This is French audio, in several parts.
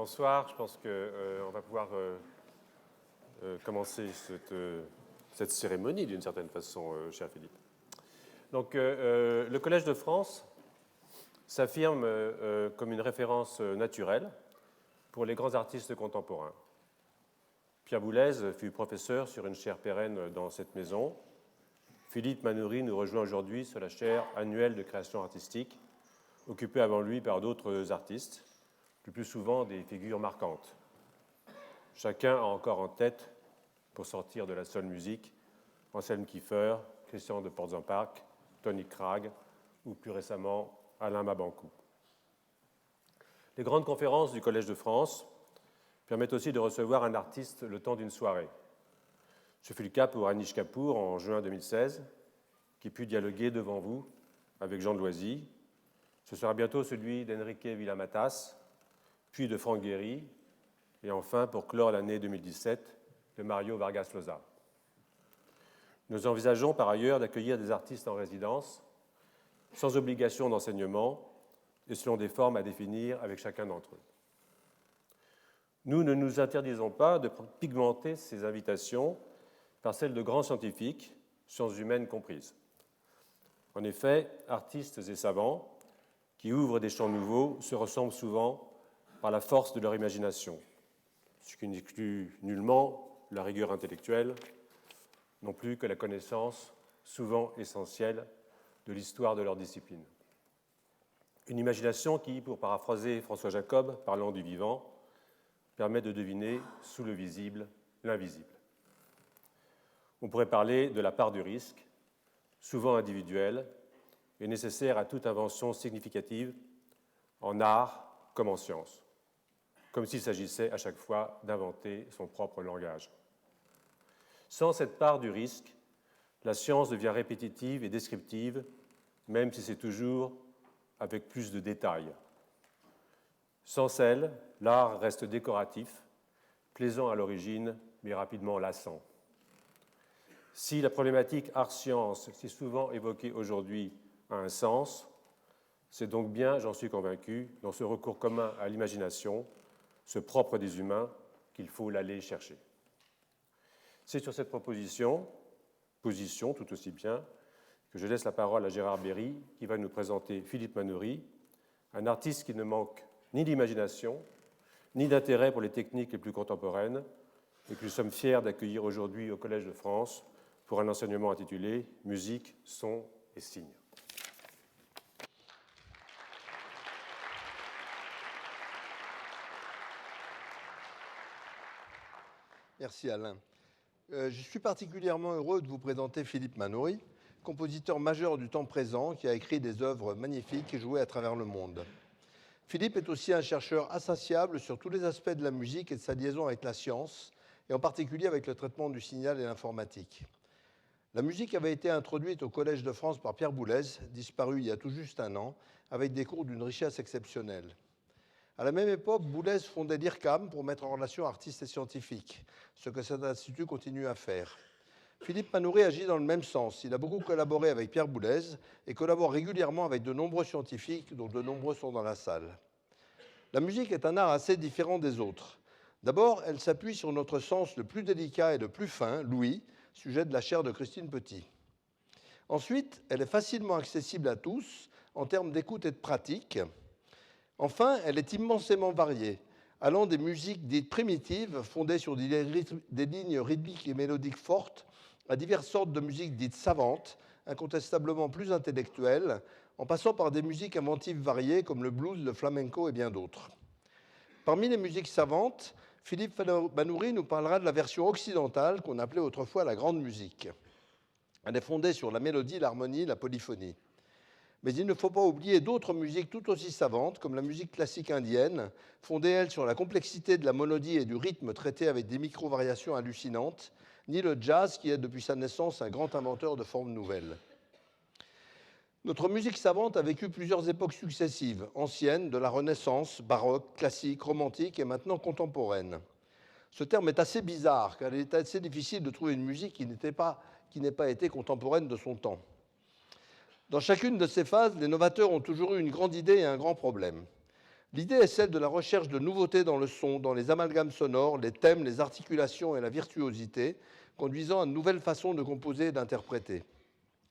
Bonsoir, je pense qu'on va pouvoir commencer cette cérémonie d'une certaine façon, cher Philippe. Donc, le Collège de France s'affirme comme une référence naturelle pour les grands artistes contemporains. Pierre Boulez fut professeur sur une chaire pérenne dans cette maison. Philippe Manoury nous rejoint aujourd'hui sur la chaire annuelle de création artistique, occupée avant lui par d'autres artistes, le plus souvent des figures marquantes. Chacun a encore en tête, pour sortir de la seule musique, Anselme Kiefer, Christian de Portzamparc, Tony Cragg ou plus récemment Alain Mabanckou. Les grandes conférences du Collège de France permettent aussi de recevoir un artiste le temps d'une soirée. Ce fut le cas pour Anish Kapoor en juin 2016, qui put dialoguer devant vous avec Jean de Loisy. Ce sera bientôt celui d'Enrique Villamatas, puis de Franck Gehry, et enfin, pour clore l'année 2017, de Mario Vargas Llosa. Nous envisageons par ailleurs d'accueillir des artistes en résidence, sans obligation d'enseignement, et selon des formes à définir avec chacun d'entre eux. Nous ne nous interdisons pas de pigmenter ces invitations par celles de grands scientifiques, sciences humaines comprises. En effet, artistes et savants qui ouvrent des champs nouveaux se ressemblent souvent par la force de leur imagination, ce qui n'exclut nullement la rigueur intellectuelle, non plus que la connaissance, souvent essentielle, de l'histoire de leur discipline. Une imagination qui, pour paraphraser François Jacob, parlant du vivant, permet de deviner sous le visible l'invisible. On pourrait parler de la part du risque, souvent individuelle et nécessaire à toute invention significative, en art comme en science, comme s'il s'agissait à chaque fois d'inventer son propre langage. Sans cette part du risque, la science devient répétitive et descriptive, même si c'est toujours avec plus de détails. Sans celle, l'art reste décoratif, plaisant à l'origine, mais rapidement lassant. Si la problématique art-science, si souvent évoquée aujourd'hui, a un sens, c'est donc bien, j'en suis convaincu, dans ce recours commun à l'imagination, ce propre des humains, qu'il faut l'aller chercher. C'est sur cette position tout aussi bien, que je laisse la parole à Gérard Berry, qui va nous présenter Philippe Manoury, un artiste qui ne manque ni d'imagination, ni d'intérêt pour les techniques les plus contemporaines, et que nous sommes fiers d'accueillir aujourd'hui au Collège de France pour un enseignement intitulé « Musique, son et signes ». Merci Alain. Je suis particulièrement heureux de vous présenter Philippe Manoury, compositeur majeur du temps présent qui a écrit des œuvres magnifiques et jouées à travers le monde. Philippe est aussi un chercheur insatiable sur tous les aspects de la musique et de sa liaison avec la science, et en particulier avec le traitement du signal et l'informatique. La musique avait été introduite au Collège de France par Pierre Boulez, disparu il y a tout juste un an, avec des cours d'une richesse exceptionnelle. À la même époque, Boulez fondait l'IRCAM pour mettre en relation artistes et scientifiques, ce que cet institut continue à faire. Philippe Manoury agit dans le même sens. Il a beaucoup collaboré avec Pierre Boulez et collabore régulièrement avec de nombreux scientifiques, dont de nombreux sont dans la salle. La musique est un art assez différent des autres. D'abord, elle s'appuie sur notre sens le plus délicat et le plus fin, l'ouïe, sujet de la chaire de Christine Petit. Ensuite, elle est facilement accessible à tous en termes d'écoute et de pratique. Enfin, elle est immensément variée, allant des musiques dites primitives, fondées sur des lignes rythmiques et mélodiques fortes, à diverses sortes de musiques dites savantes, incontestablement plus intellectuelles, en passant par des musiques inventives variées comme le blues, le flamenco et bien d'autres. Parmi les musiques savantes, Philippe Manoury nous parlera de la version occidentale qu'on appelait autrefois la grande musique. Elle est fondée sur la mélodie, l'harmonie, la polyphonie. Mais il ne faut pas oublier d'autres musiques tout aussi savantes, comme la musique classique indienne, fondée, elle, sur la complexité de la mélodie et du rythme traité avec des micro-variations hallucinantes, ni le jazz, qui est depuis sa naissance un grand inventeur de formes nouvelles. Notre musique savante a vécu plusieurs époques successives, anciennes, de la Renaissance, baroque, classique, romantique et maintenant contemporaine. Ce terme est assez bizarre, car il est assez difficile de trouver une musique qui n'ait pas été contemporaine de son temps. Dans chacune de ces phases, les novateurs ont toujours eu une grande idée et un grand problème. L'idée est celle de la recherche de nouveautés dans le son, dans les amalgames sonores, les thèmes, les articulations et la virtuosité, conduisant à de nouvelles façons de composer et d'interpréter.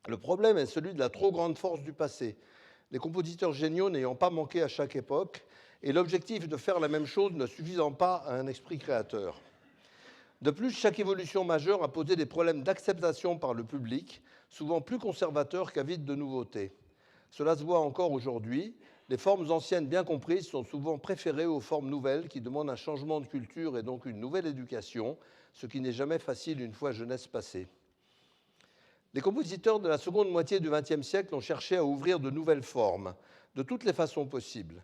Le problème est celui de la trop grande force du passé, les compositeurs géniaux n'ayant pas manqué à chaque époque, et l'objectif de faire la même chose ne suffisant pas à un esprit créateur. De plus, chaque évolution majeure a posé des problèmes d'acceptation par le public, souvent plus conservateurs qu'avides de nouveautés. Cela se voit encore aujourd'hui. Les formes anciennes bien comprises sont souvent préférées aux formes nouvelles qui demandent un changement de culture et donc une nouvelle éducation, ce qui n'est jamais facile une fois jeunesse passée. Les compositeurs de la seconde moitié du XXe siècle ont cherché à ouvrir de nouvelles formes, de toutes les façons possibles.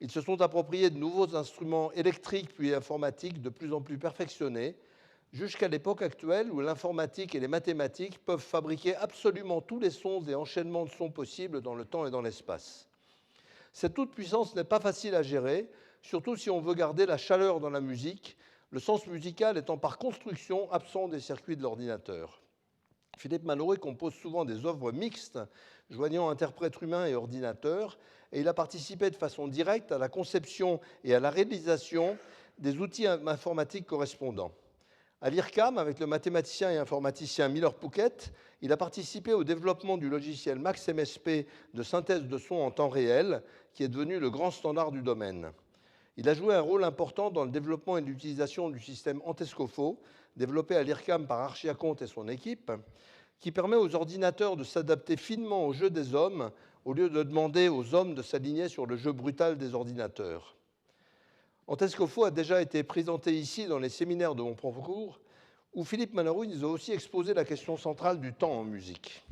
Ils se sont appropriés de nouveaux instruments électriques puis informatiques de plus en plus perfectionnés, jusqu'à l'époque actuelle où l'informatique et les mathématiques peuvent fabriquer absolument tous les sons et enchaînements de sons possibles dans le temps et dans l'espace. Cette toute-puissance n'est pas facile à gérer, surtout si on veut garder la chaleur dans la musique, le sens musical étant par construction absent des circuits de l'ordinateur. Philippe Manoury compose souvent des œuvres mixtes, joignant interprètes humains et ordinateurs, et il a participé de façon directe à la conception et à la réalisation des outils informatiques correspondants. À l'IRCAM, avec le mathématicien et informaticien Miller Pouquet, il a participé au développement du logiciel MaxMSP de synthèse de son en temps réel, qui est devenu le grand standard du domaine. Il a joué un rôle important dans le développement et l'utilisation du système Antescofo, développé à l'IRCAM par Archiaconte et son équipe, qui permet aux ordinateurs de s'adapter finement au jeu des hommes, au lieu de demander aux hommes de s'aligner sur le jeu brutal des ordinateurs. Antescofo a déjà été présenté ici dans les séminaires de mon propre cours, où Philippe Manoury nous a aussi exposé la question centrale du temps en musique.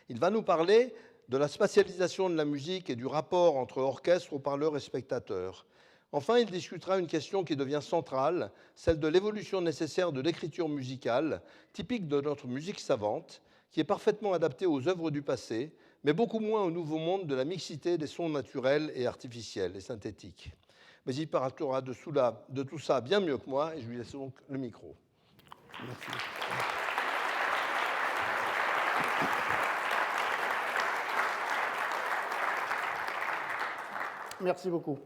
Il va nous parler de la spatialisation de la musique et du rapport entre orchestre, haut-parleurs et spectateurs. Enfin, il discutera une question qui devient centrale, celle de l'évolution nécessaire de l'écriture musicale, typique de notre musique savante, qui est parfaitement adaptée aux œuvres du passé, mais beaucoup moins au nouveau monde de la mixité des sons naturels et artificiels et synthétiques. Mais il parlera de tout ça bien mieux que moi, et je lui laisse donc le micro. Merci. Merci beaucoup.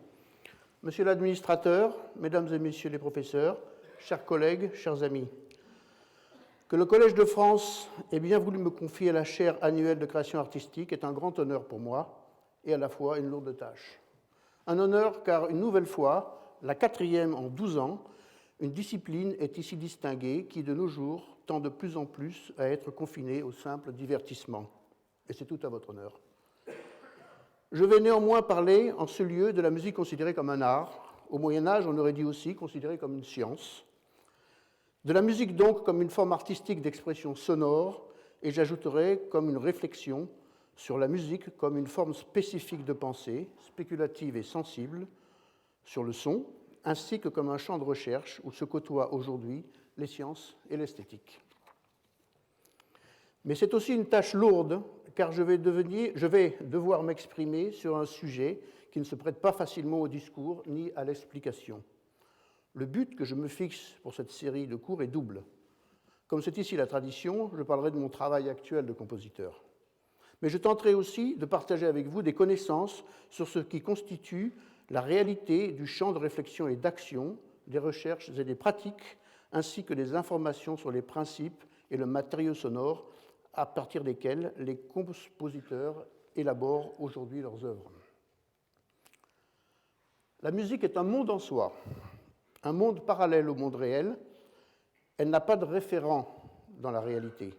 Monsieur l'administrateur, mesdames et messieurs les professeurs, chers collègues, chers amis, que le Collège de France ait bien voulu me confier la chaire annuelle de création artistique est un grand honneur pour moi et à la fois une lourde tâche. Un honneur car, une nouvelle fois, la 4e en 12 ans, une discipline est ici distinguée qui, de nos jours, tend de plus en plus à être confinée au simple divertissement. Et c'est tout à votre honneur. Je vais néanmoins parler, en ce lieu, de la musique considérée comme un art. Au Moyen-Âge, on aurait dit aussi considérée comme une science. De la musique, donc, comme une forme artistique d'expression sonore, et j'ajouterai comme une réflexion sur la musique comme une forme spécifique de pensée, spéculative et sensible, sur le son, ainsi que comme un champ de recherche où se côtoient aujourd'hui les sciences et l'esthétique. Mais c'est aussi une tâche lourde, car je vais devoir m'exprimer sur un sujet qui ne se prête pas facilement au discours ni à l'explication. Le but que je me fixe pour cette série de cours est double. Comme c'est ici la tradition, je parlerai de mon travail actuel de compositeur. Mais je tenterai aussi de partager avec vous des connaissances sur ce qui constitue la réalité du champ de réflexion et d'action, des recherches et des pratiques, ainsi que des informations sur les principes et le matériau sonore à partir desquels les compositeurs élaborent aujourd'hui leurs œuvres. La musique est un monde en soi, un monde parallèle au monde réel. Elle n'a pas de référent dans la réalité.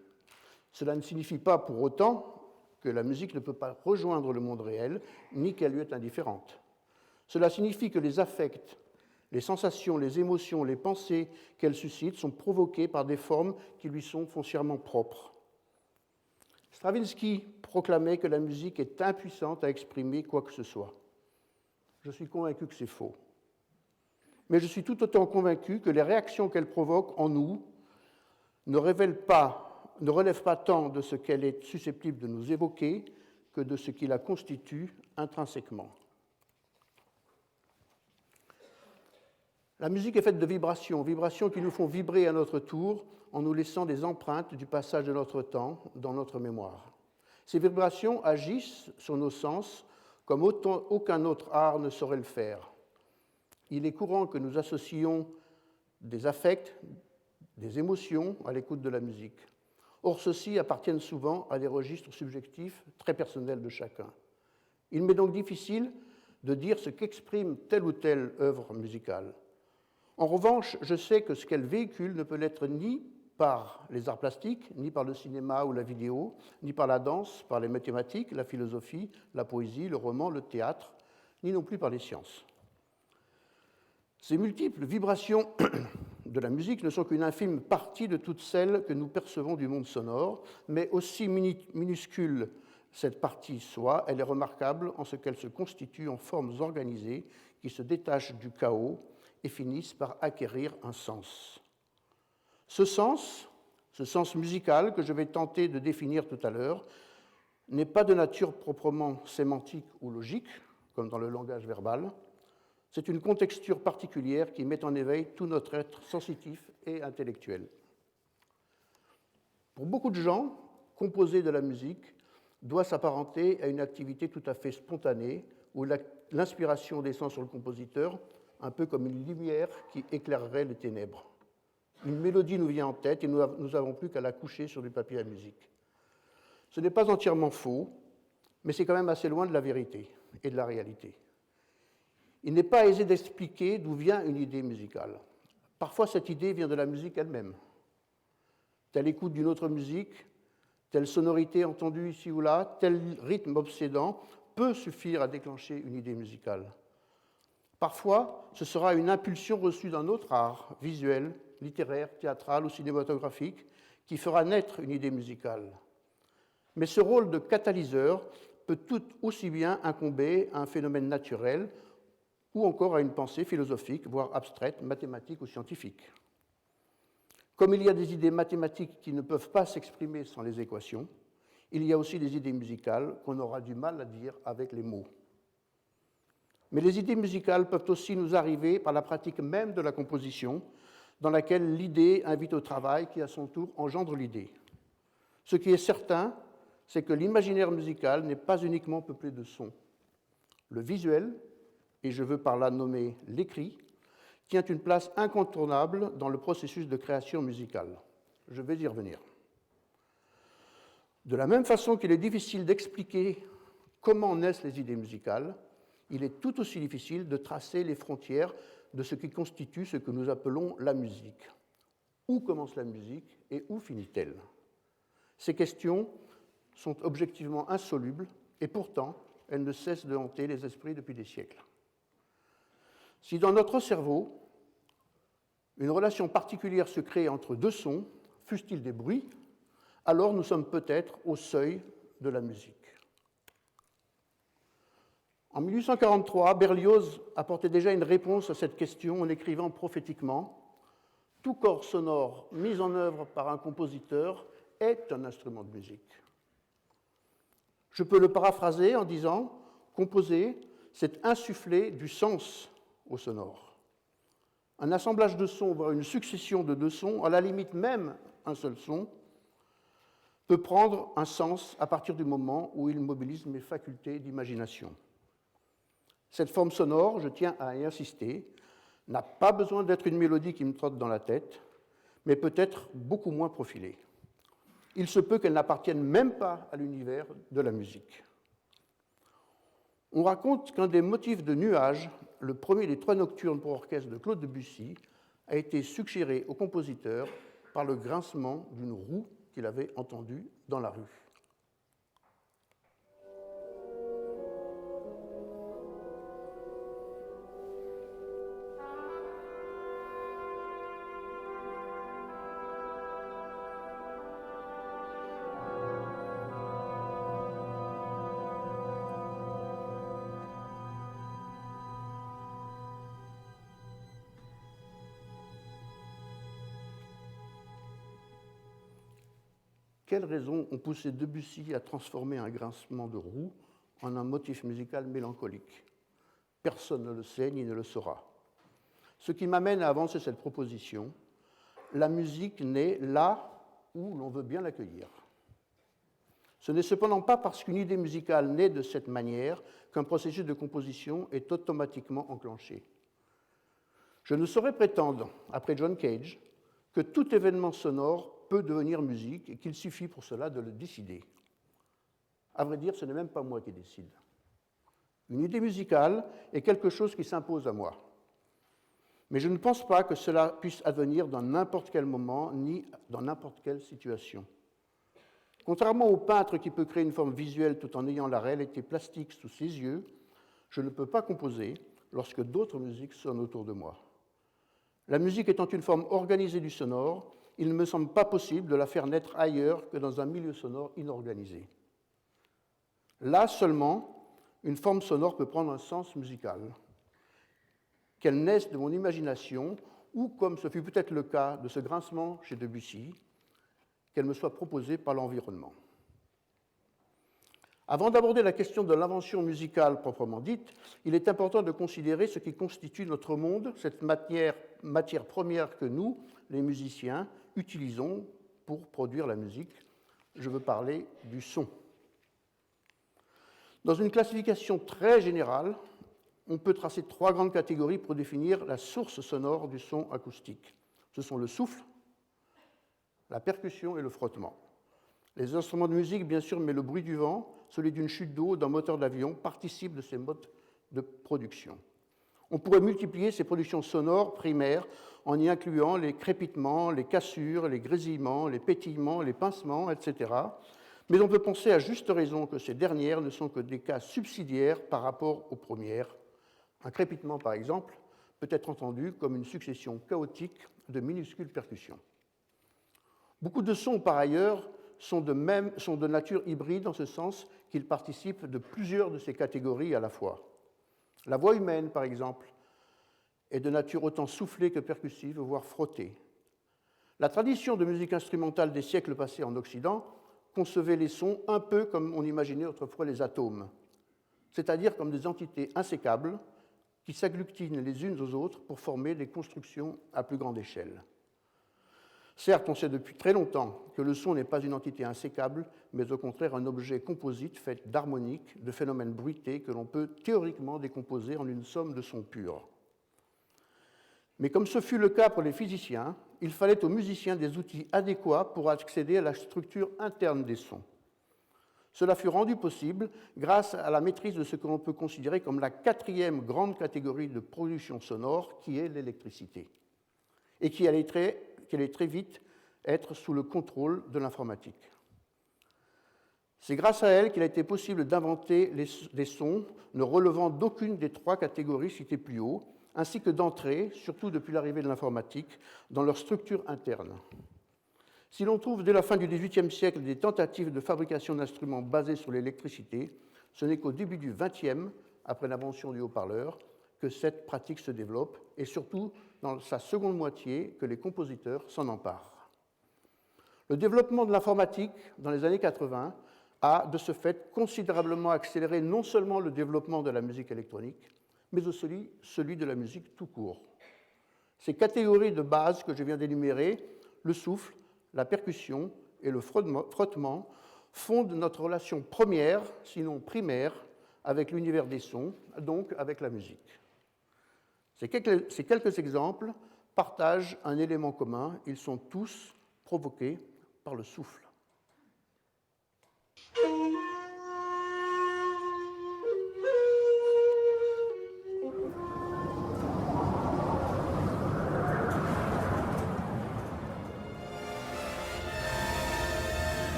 Cela ne signifie pas pour autant que la musique ne peut pas rejoindre le monde réel, ni qu'elle lui est indifférente. Cela signifie que les affects, les sensations, les émotions, les pensées qu'elle suscite sont provoquées par des formes qui lui sont foncièrement propres. Stravinsky proclamait que la musique est impuissante à exprimer quoi que ce soit. Je suis convaincu que c'est faux. Mais je suis tout autant convaincu que les réactions qu'elle provoque en nous ne relèvent pas tant de ce qu'elle est susceptible de nous évoquer que de ce qui la constitue intrinsèquement. La musique est faite de vibrations, vibrations qui nous font vibrer à notre tour en nous laissant des empreintes du passage de notre temps dans notre mémoire. Ces vibrations agissent sur nos sens comme aucun autre art ne saurait le faire. Il est courant que nous associons des affects, des émotions à l'écoute de la musique. Or, ceux-ci appartiennent souvent à des registres subjectifs très personnels de chacun. Il m'est donc difficile de dire ce qu'exprime telle ou telle œuvre musicale. En revanche, je sais que ce qu'elle véhicule ne peut l'être ni par les arts plastiques, ni par le cinéma ou la vidéo, ni par la danse, par les mathématiques, la philosophie, la poésie, le roman, le théâtre, ni non plus par les sciences. Ces multiples vibrations de la musique ne sont qu'une infime partie de toutes celles que nous percevons du monde sonore, mais aussi minuscule cette partie soit, elle est remarquable en ce qu'elle se constitue en formes organisées qui se détachent du chaos et finissent par acquérir un sens. Ce sens musical que je vais tenter de définir tout à l'heure, n'est pas de nature proprement sémantique ou logique, comme dans le langage verbal. C'est une contexture particulière qui met en éveil tout notre être sensitif et intellectuel. Pour beaucoup de gens, composer de la musique doit s'apparenter à une activité tout à fait spontanée, où l'inspiration descend sur le compositeur, un peu comme une lumière qui éclairerait les ténèbres. Une mélodie nous vient en tête et nous n'avons plus qu'à la coucher sur du papier à musique. Ce n'est pas entièrement faux, mais c'est quand même assez loin de la vérité et de la réalité. Il n'est pas aisé d'expliquer d'où vient une idée musicale. Parfois, cette idée vient de la musique elle-même. Telle écoute d'une autre musique, telle sonorité entendue ici ou là, tel rythme obsédant peut suffire à déclencher une idée musicale. Parfois, ce sera une impulsion reçue d'un autre art, visuel, littéraire, théâtral ou cinématographique, qui fera naître une idée musicale. Mais ce rôle de catalyseur peut tout aussi bien incomber à un phénomène naturel ou encore à une pensée philosophique, voire abstraite, mathématique ou scientifique. Comme il y a des idées mathématiques qui ne peuvent pas s'exprimer sans les équations, il y a aussi des idées musicales qu'on aura du mal à dire avec les mots. Mais les idées musicales peuvent aussi nous arriver par la pratique même de la composition, dans laquelle l'idée invite au travail qui, à son tour, engendre l'idée. Ce qui est certain, c'est que l'imaginaire musical n'est pas uniquement peuplé de sons. Le visuel, et je veux par là nommer l'écrit, tient une place incontournable dans le processus de création musicale. Je vais y revenir. De la même façon qu'il est difficile d'expliquer comment naissent les idées musicales, il est tout aussi difficile de tracer les frontières de ce qui constitue ce que nous appelons la musique. Où commence la musique et où finit-elle? Ces questions sont objectivement insolubles et pourtant elles ne cessent de hanter les esprits depuis des siècles. Si dans notre cerveau, une relation particulière se crée entre deux sons, fussent-ils des bruits, alors nous sommes peut-être au seuil de la musique. En 1843, Berlioz apportait déjà une réponse à cette question en écrivant prophétiquement « Tout corps sonore mis en œuvre par un compositeur est un instrument de musique ». Je peux le paraphraser en disant « Composer, c'est insuffler du sens au sonore ». Un assemblage de sons, voire une succession de deux sons, à la limite même un seul son, peut prendre un sens à partir du moment où il mobilise mes facultés d'imagination. Cette forme sonore, je tiens à y insister, n'a pas besoin d'être une mélodie qui me trotte dans la tête, mais peut être beaucoup moins profilée. Il se peut qu'elle n'appartienne même pas à l'univers de la musique. On raconte qu'un des motifs de Nuages, le premier des 3 nocturnes pour orchestre de Claude Debussy, a été suggéré au compositeur par le grincement d'une roue qu'il avait entendue dans la rue. Quelles raisons ont poussé Debussy à transformer un grincement de roue en un motif musical mélancolique? Personne ne le sait ni ne le saura. Ce qui m'amène à avancer cette proposition, la musique naît là où l'on veut bien l'accueillir. Ce n'est cependant pas parce qu'une idée musicale naît de cette manière qu'un processus de composition est automatiquement enclenché. Je ne saurais prétendre, après John Cage, que tout événement sonore peut devenir musique et qu'il suffit pour cela de le décider. À vrai dire, ce n'est même pas moi qui décide. Une idée musicale est quelque chose qui s'impose à moi. Mais je ne pense pas que cela puisse advenir dans n'importe quel moment ni dans n'importe quelle situation. Contrairement au peintre qui peut créer une forme visuelle tout en ayant la réalité plastique sous ses yeux, je ne peux pas composer lorsque d'autres musiques sonnent autour de moi. La musique étant une forme organisée du sonore, il ne me semble pas possible de la faire naître ailleurs que dans un milieu sonore inorganisé. Là seulement, une forme sonore peut prendre un sens musical, qu'elle naisse de mon imagination ou, comme ce fut peut-être le cas de ce grincement chez Debussy, qu'elle me soit proposée par l'environnement. Avant d'aborder la question de l'invention musicale proprement dite, il est important de considérer ce qui constitue notre monde, cette matière première que nous, les musiciens, utilisons pour produire la musique. Je veux parler du son. Dans une classification très générale, on peut tracer 3 grandes catégories pour définir la source sonore du son acoustique. Ce sont le souffle, la percussion et le frottement. Les instruments de musique, bien sûr, mais le bruit du vent, celui d'une chute d'eau, d'un moteur d'avion, participent de ces modes de production. On pourrait multiplier ces productions sonores primaires en y incluant les crépitements, les cassures, les grésillements, les pétillements, les pincements, etc. Mais on peut penser à juste raison que ces dernières ne sont que des cas subsidiaires par rapport aux premières. Un crépitement, par exemple, peut être entendu comme une succession chaotique de minuscules percussions. Beaucoup de sons, par ailleurs, sont de nature hybride en ce sens qu'ils participent de plusieurs de ces catégories à la fois. La voix humaine, par exemple, est de nature autant soufflée que percussive, voire frottée. La tradition de musique instrumentale des siècles passés en Occident concevait les sons un peu comme on imaginait autrefois les atomes, c'est-à-dire comme des entités insécables qui s'agglutinent les unes aux autres pour former des constructions à plus grande échelle. Certes, on sait depuis très longtemps que le son n'est pas une entité insécable, mais au contraire un objet composite fait d'harmoniques, de phénomènes bruités que l'on peut théoriquement décomposer en une somme de sons purs. Mais comme ce fut le cas pour les physiciens, il fallait aux musiciens des outils adéquats pour accéder à la structure interne des sons. Cela fut rendu possible grâce à la maîtrise de ce que l'on peut considérer comme la 4e grande catégorie de production sonore, qui est l'électricité, et qui allait très vite être sous le contrôle de l'informatique. C'est grâce à elle qu'il a été possible d'inventer des sons ne relevant d'aucune des 3 catégories citées plus haut, ainsi que d'entrer, surtout depuis l'arrivée de l'informatique, dans leur structure interne. Si l'on trouve dès la fin du XVIIIe siècle des tentatives de fabrication d'instruments basés sur l'électricité, ce n'est qu'au début du XXe, après l'invention du haut-parleur, que cette pratique se développe, et surtout dans sa seconde moitié que les compositeurs s'en emparent. Le développement de l'informatique dans les années 80 a, de ce fait, considérablement accéléré non seulement le développement de la musique électronique, mais aussi celui de la musique tout court. Ces catégories de base que je viens d'énumérer, le souffle, la percussion et le frottement, fondent notre relation première, sinon primaire, avec l'univers des sons, donc avec la musique. Ces quelques exemples partagent un élément commun, ils sont tous provoqués par le souffle.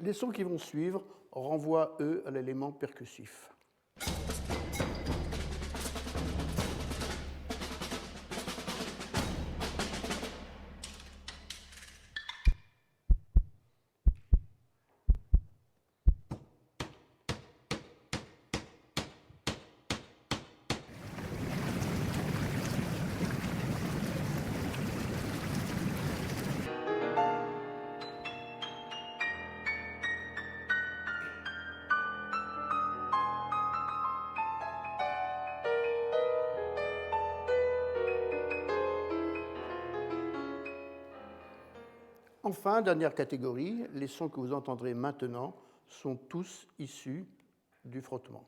Les sons qui vont suivre renvoient, eux, à l'élément percussif. Enfin, dernière catégorie, les sons que vous entendrez maintenant sont tous issus du frottement.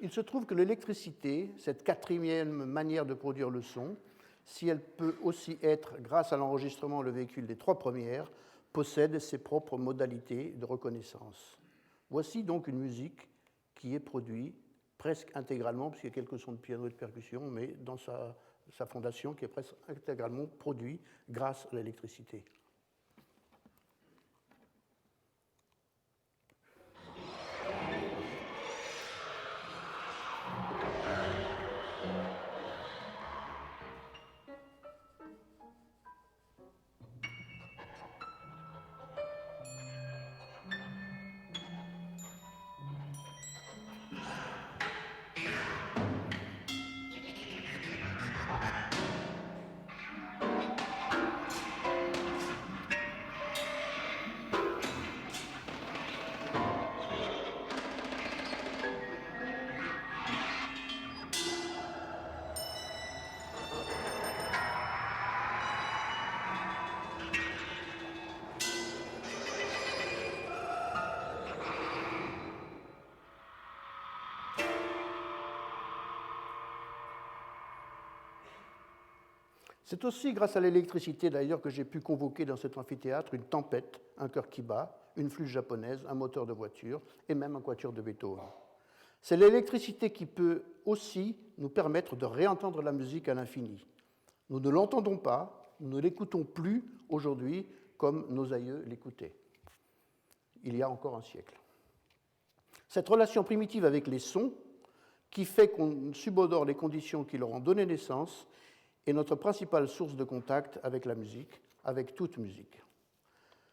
Il se trouve que l'électricité, cette quatrième manière de produire le son, si elle peut aussi être, grâce à l'enregistrement, le véhicule des trois premières, possède ses propres modalités de reconnaissance. Voici donc une musique qui est produite presque intégralement, puisqu'il y a quelques sons de piano et de percussion, mais dans sa fondation qui est presque intégralement produite grâce à l'électricité. C'est aussi grâce à l'électricité, d'ailleurs, que j'ai pu convoquer dans cet amphithéâtre une tempête, un cœur qui bat, une flûte japonaise, un moteur de voiture et même un quatuor de Beethoven. C'est l'électricité qui peut aussi nous permettre de réentendre la musique à l'infini. Nous ne l'entendons pas, nous ne l'écoutons plus aujourd'hui comme nos aïeux l'écoutaient, il y a encore un siècle. Cette relation primitive avec les sons, qui fait qu'on subodore les conditions qui leur ont donné naissance, est notre principale source de contact avec la musique, avec toute musique.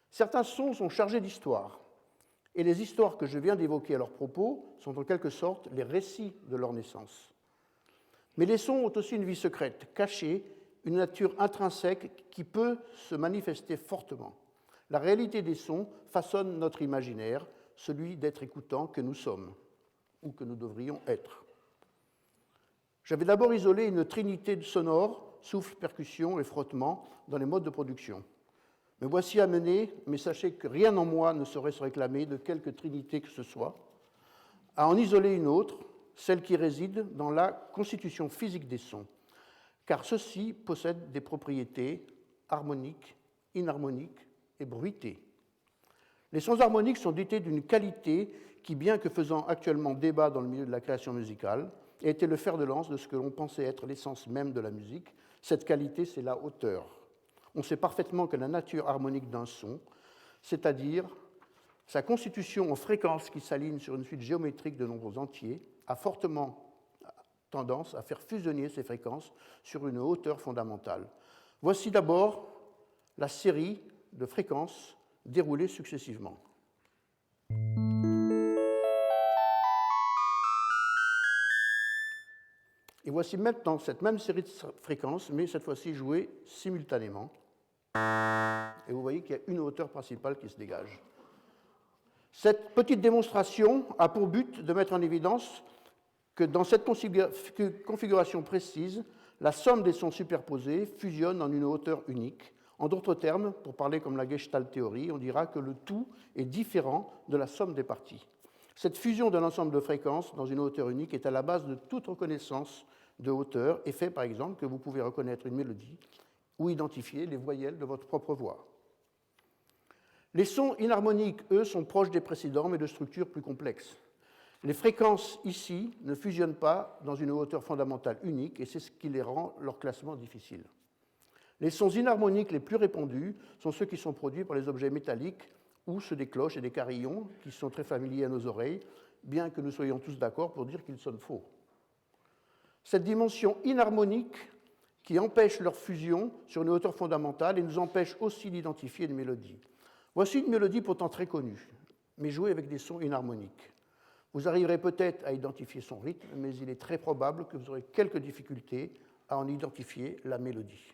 Certains sons sont chargés d'histoire, et les histoires que je viens d'évoquer à leur propos sont en quelque sorte les récits de leur naissance. Mais les sons ont aussi une vie secrète, cachée, une nature intrinsèque qui peut se manifester fortement. La réalité des sons façonne notre imaginaire, celui d'être écoutant que nous sommes, ou que nous devrions être. J'avais d'abord isolé une trinité sonore, souffle, percussion et frottement dans les modes de production. Me voici amené, mais sachez que rien en moi ne saurait se réclamer de quelque trinité que ce soit, à en isoler une autre, celle qui réside dans la constitution physique des sons, car ceux-ci possèdent des propriétés harmoniques, inharmoniques et bruitées. Les sons harmoniques sont dotés d'une qualité qui, bien que faisant actuellement débat dans le milieu de la création musicale, a été le fer de lance de ce que l'on pensait être l'essence même de la musique. Cette qualité, c'est la hauteur. On sait parfaitement que la nature harmonique d'un son, c'est-à-dire sa constitution en fréquences qui s'alignent sur une suite géométrique de nombres entiers, a fortement tendance à faire fusionner ces fréquences sur une hauteur fondamentale. Voici d'abord la série de fréquences déroulées successivement. Et voici maintenant cette même série de fréquences, mais cette fois-ci jouées simultanément. Et vous voyez qu'il y a une hauteur principale qui se dégage. Cette petite démonstration a pour but de mettre en évidence que dans cette configuration précise, la somme des sons superposés fusionne en une hauteur unique. En d'autres termes, pour parler comme la Gestalt théorie, on dira que le tout est différent de la somme des parties. Cette fusion d'un ensemble de fréquences dans une hauteur unique est à la base de toute reconnaissance de hauteur et fait par exemple que vous pouvez reconnaître une mélodie ou identifier les voyelles de votre propre voix. Les sons inharmoniques, eux, sont proches des précédents, mais de structures plus complexes. Les fréquences ici ne fusionnent pas dans une hauteur fondamentale unique, et c'est ce qui les rend leur classement difficile. Les sons inharmoniques les plus répandus sont ceux qui sont produits par les objets métalliques ou ceux des cloches et des carillons, qui sont très familiers à nos oreilles, bien que nous soyons tous d'accord pour dire qu'ils sonnent faux. Cette dimension inharmonique qui empêche leur fusion sur une hauteur fondamentale et nous empêche aussi d'identifier une mélodie. Voici une mélodie pourtant très connue, mais jouée avec des sons inharmoniques. Vous arriverez peut-être à identifier son rythme, mais il est très probable que vous aurez quelques difficultés à en identifier la mélodie.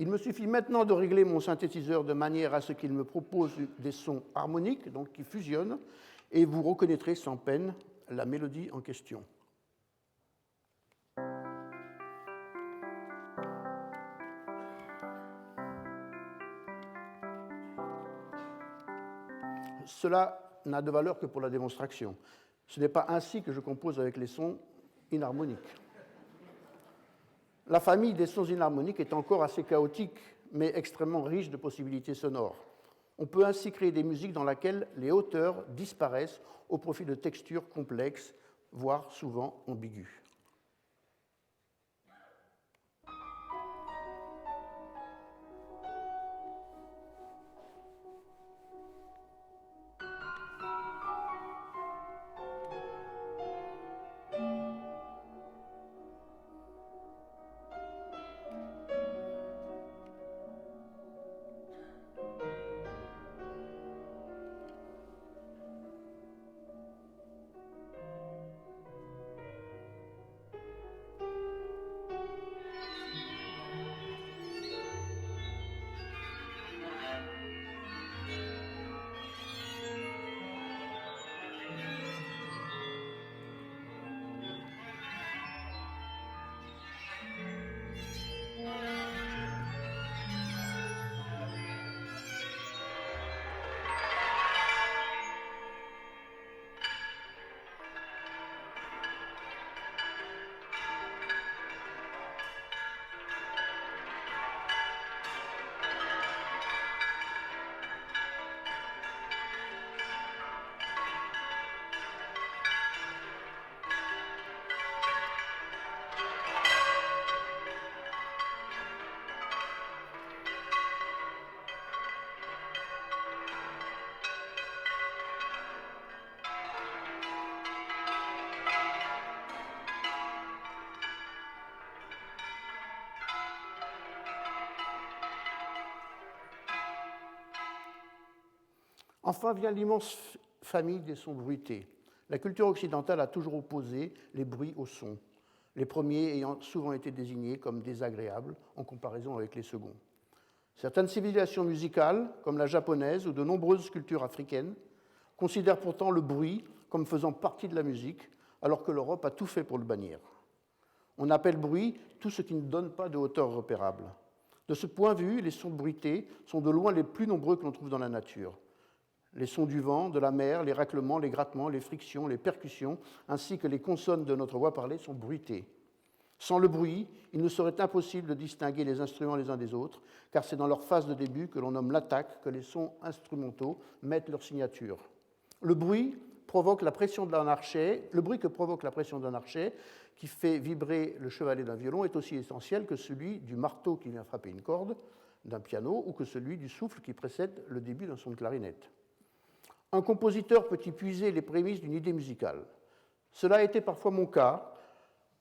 Il me suffit maintenant de régler mon synthétiseur de manière à ce qu'il me propose des sons harmoniques, donc qui fusionnent, et vous reconnaîtrez sans peine la mélodie en question. Cela n'a de valeur que pour la démonstration. Ce n'est pas ainsi que je compose avec les sons inharmoniques. La famille des sons inharmoniques est encore assez chaotique, mais extrêmement riche de possibilités sonores. On peut ainsi créer des musiques dans lesquelles les hauteurs disparaissent au profit de textures complexes, voire souvent ambiguës. Enfin vient l'immense famille des sons bruités. La culture occidentale a toujours opposé les bruits aux sons, les premiers ayant souvent été désignés comme désagréables en comparaison avec les seconds. Certaines civilisations musicales, comme la japonaise ou de nombreuses cultures africaines, considèrent pourtant le bruit comme faisant partie de la musique, alors que l'Europe a tout fait pour le bannir. On appelle bruit tout ce qui ne donne pas de hauteur repérable. De ce point de vue, les sons bruités sont de loin les plus nombreux que l'on trouve dans la nature. Les sons du vent, de la mer, les raclements, les grattements, les frictions, les percussions, ainsi que les consonnes de notre voix parlée sont bruitées. Sans le bruit, il nous serait impossible de distinguer les instruments les uns des autres, car c'est dans leur phase de début que l'on nomme l'attaque que les sons instrumentaux mettent leur signature. Le bruit que provoque la pression d'un archet qui fait vibrer le chevalet d'un violon est aussi essentiel que celui du marteau qui vient frapper une corde d'un piano ou que celui du souffle qui précède le début d'un son de clarinette. Un compositeur peut y puiser les prémices d'une idée musicale. Cela a été parfois mon cas,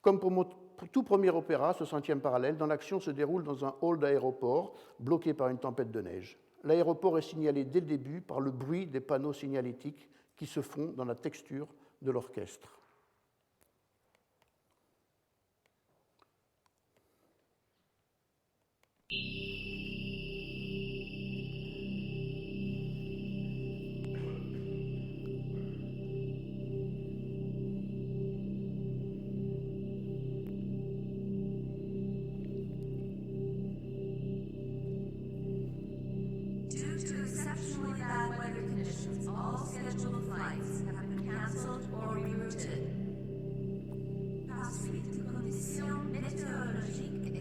comme pour mon tout premier opéra, ce 5e parallèle, dont l'action se déroule dans un hall d'aéroport bloqué par une tempête de neige. L'aéroport est signalé dès le début par le bruit des panneaux signalétiques qui se font dans la texture de l'orchestre. Due to exceptional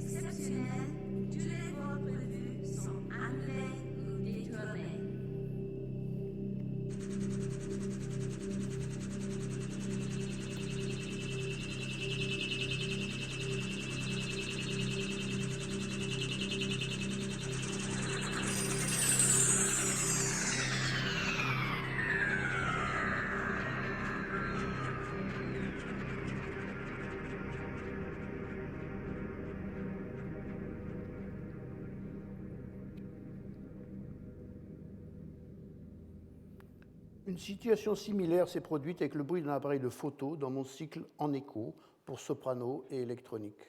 exceptionnel, tous les vols prévus sont annulés ou détournés. Une situation similaire s'est produite avec le bruit d'un appareil de photo dans mon cycle En écho pour soprano et électronique.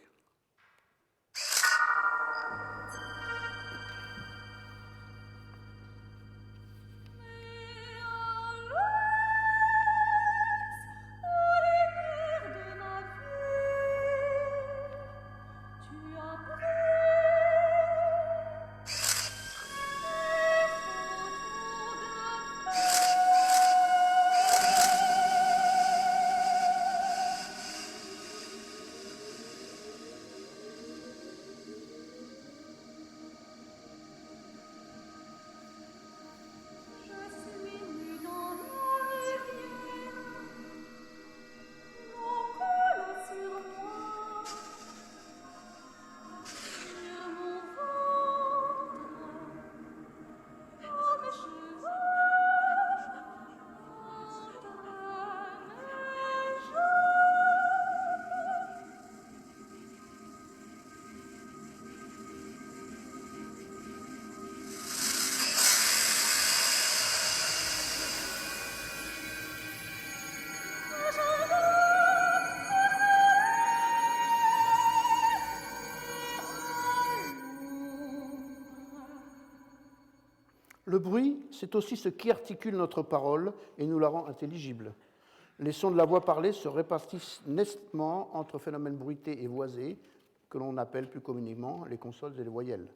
Le bruit, c'est aussi ce qui articule notre parole et nous la rend intelligible. Les sons de la voix parlée se répartissent nettement entre phénomènes bruités et voisés, que l'on appelle plus communément les consonnes et les voyelles.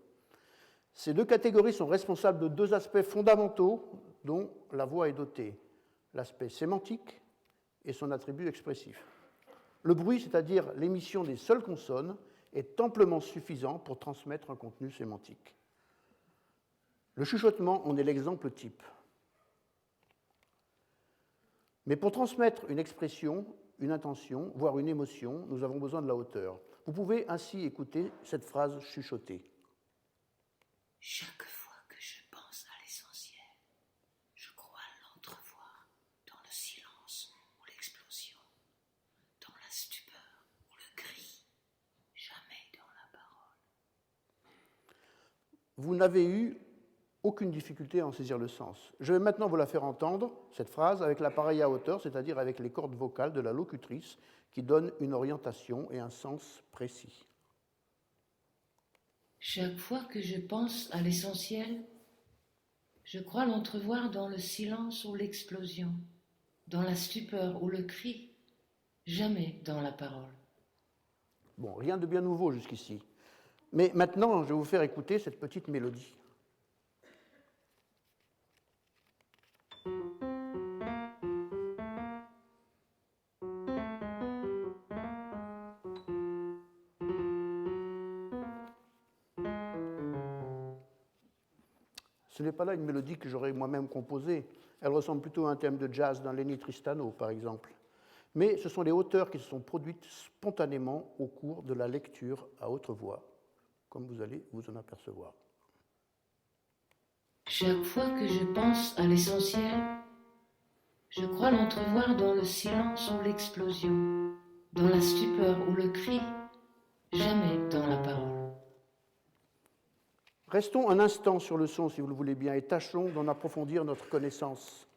Ces deux catégories sont responsables de deux aspects fondamentaux dont la voix est dotée, l'aspect sémantique et son attribut expressif. Le bruit, c'est-à-dire l'émission des seules consonnes, est amplement suffisant pour transmettre un contenu sémantique. Le chuchotement en est l'exemple type. Mais pour transmettre une expression, une intention, voire une émotion, nous avons besoin de la hauteur. Vous pouvez ainsi écouter cette phrase chuchotée. Chaque fois que je pense à l'essentiel, je crois l'entrevoir dans le silence ou l'explosion, dans la stupeur ou le cri, jamais dans la parole. Vous n'avez eu aucune difficulté à en saisir le sens. Je vais maintenant vous la faire entendre, cette phrase, avec l'appareil à hauteur, c'est-à-dire avec les cordes vocales de la locutrice, qui donnent une orientation et un sens précis. Chaque fois que je pense à l'essentiel, je crois l'entrevoir dans le silence ou l'explosion, dans la stupeur ou le cri, jamais dans la parole. Bon, rien de bien nouveau jusqu'ici. Mais maintenant, je vais vous faire écouter cette petite mélodie. Ce n'est pas là une mélodie que j'aurais moi-même composée. Elle ressemble plutôt à un thème de jazz d'un Lenny Tristano, par exemple. Mais ce sont les hauteurs qui se sont produites spontanément au cours de la lecture à haute voix, comme vous allez vous en apercevoir. Chaque fois que je pense à l'essentiel, je crois l'entrevoir dans le silence ou l'explosion, dans la stupeur ou le cri, jamais dans la parole. Restons un instant sur le son, si vous le voulez bien, et tâchons d'en approfondir notre connaissance.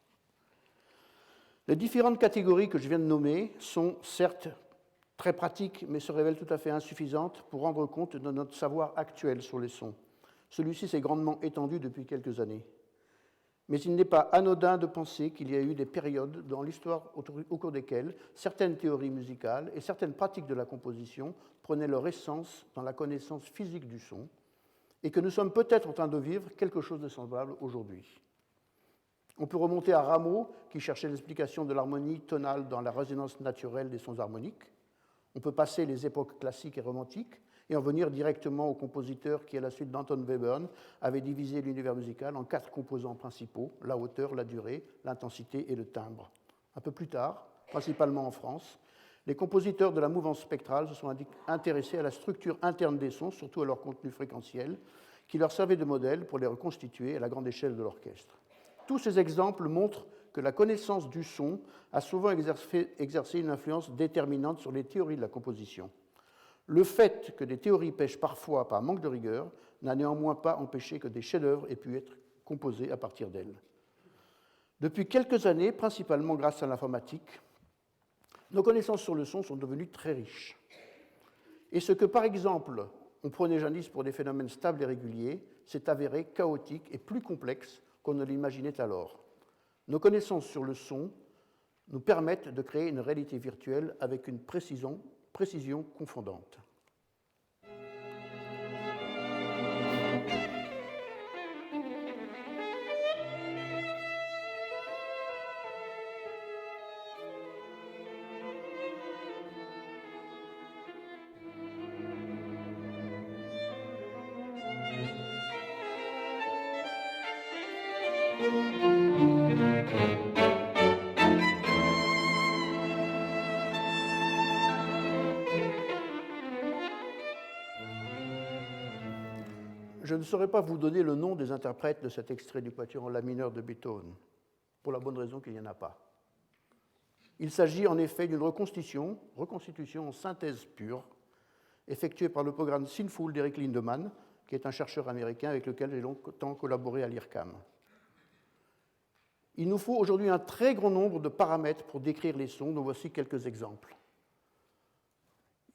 Les différentes catégories que je viens de nommer sont certes très pratiques, mais se révèlent tout à fait insuffisantes pour rendre compte de notre savoir actuel sur les sons. Celui-ci s'est grandement étendu depuis quelques années. Mais il n'est pas anodin de penser qu'il y a eu des périodes dans l'histoire au cours desquelles certaines théories musicales et certaines pratiques de la composition prenaient leur essence dans la connaissance physique du son, et que nous sommes peut-être en train de vivre quelque chose de semblable aujourd'hui. On peut remonter à Rameau, qui cherchait l'explication de l'harmonie tonale dans la résonance naturelle des sons harmoniques. On peut passer les époques classiques et romantiques et en venir directement au compositeur qui, à la suite d'Anton Webern, avait divisé l'univers musical en 4 composants principaux, la hauteur, la durée, l'intensité et le timbre. Un peu plus tard, principalement en France, les compositeurs de la mouvance spectrale se sont intéressés à la structure interne des sons, surtout à leur contenu fréquentiel, qui leur servait de modèle pour les reconstituer à la grande échelle de l'orchestre. Tous ces exemples montrent que la connaissance du son a souvent exercé une influence déterminante sur les théories de la composition. Le fait que des théories pêchent parfois par manque de rigueur n'a néanmoins pas empêché que des chefs-d'œuvre aient pu être composés à partir d'elles. Depuis quelques années, principalement grâce à l'informatique, nos connaissances sur le son sont devenues très riches. Et ce que, par exemple, on prenait jadis pour des phénomènes stables et réguliers s'est avéré chaotique et plus complexe qu'on ne l'imaginait alors. Nos connaissances sur le son nous permettent de créer une réalité virtuelle avec une précision confondante. Je ne saurais pas vous donner le nom des interprètes de cet extrait du quatuor en la mineur de Beethoven, pour la bonne raison qu'il n'y en a pas. Il s'agit en effet d'une reconstitution en synthèse pure, effectuée par le programme Sinful d'Eric Lindemann, qui est un chercheur américain avec lequel j'ai longtemps collaboré à l'IRCAM. Il nous faut aujourd'hui un très grand nombre de paramètres pour décrire les sons, dont voici quelques exemples.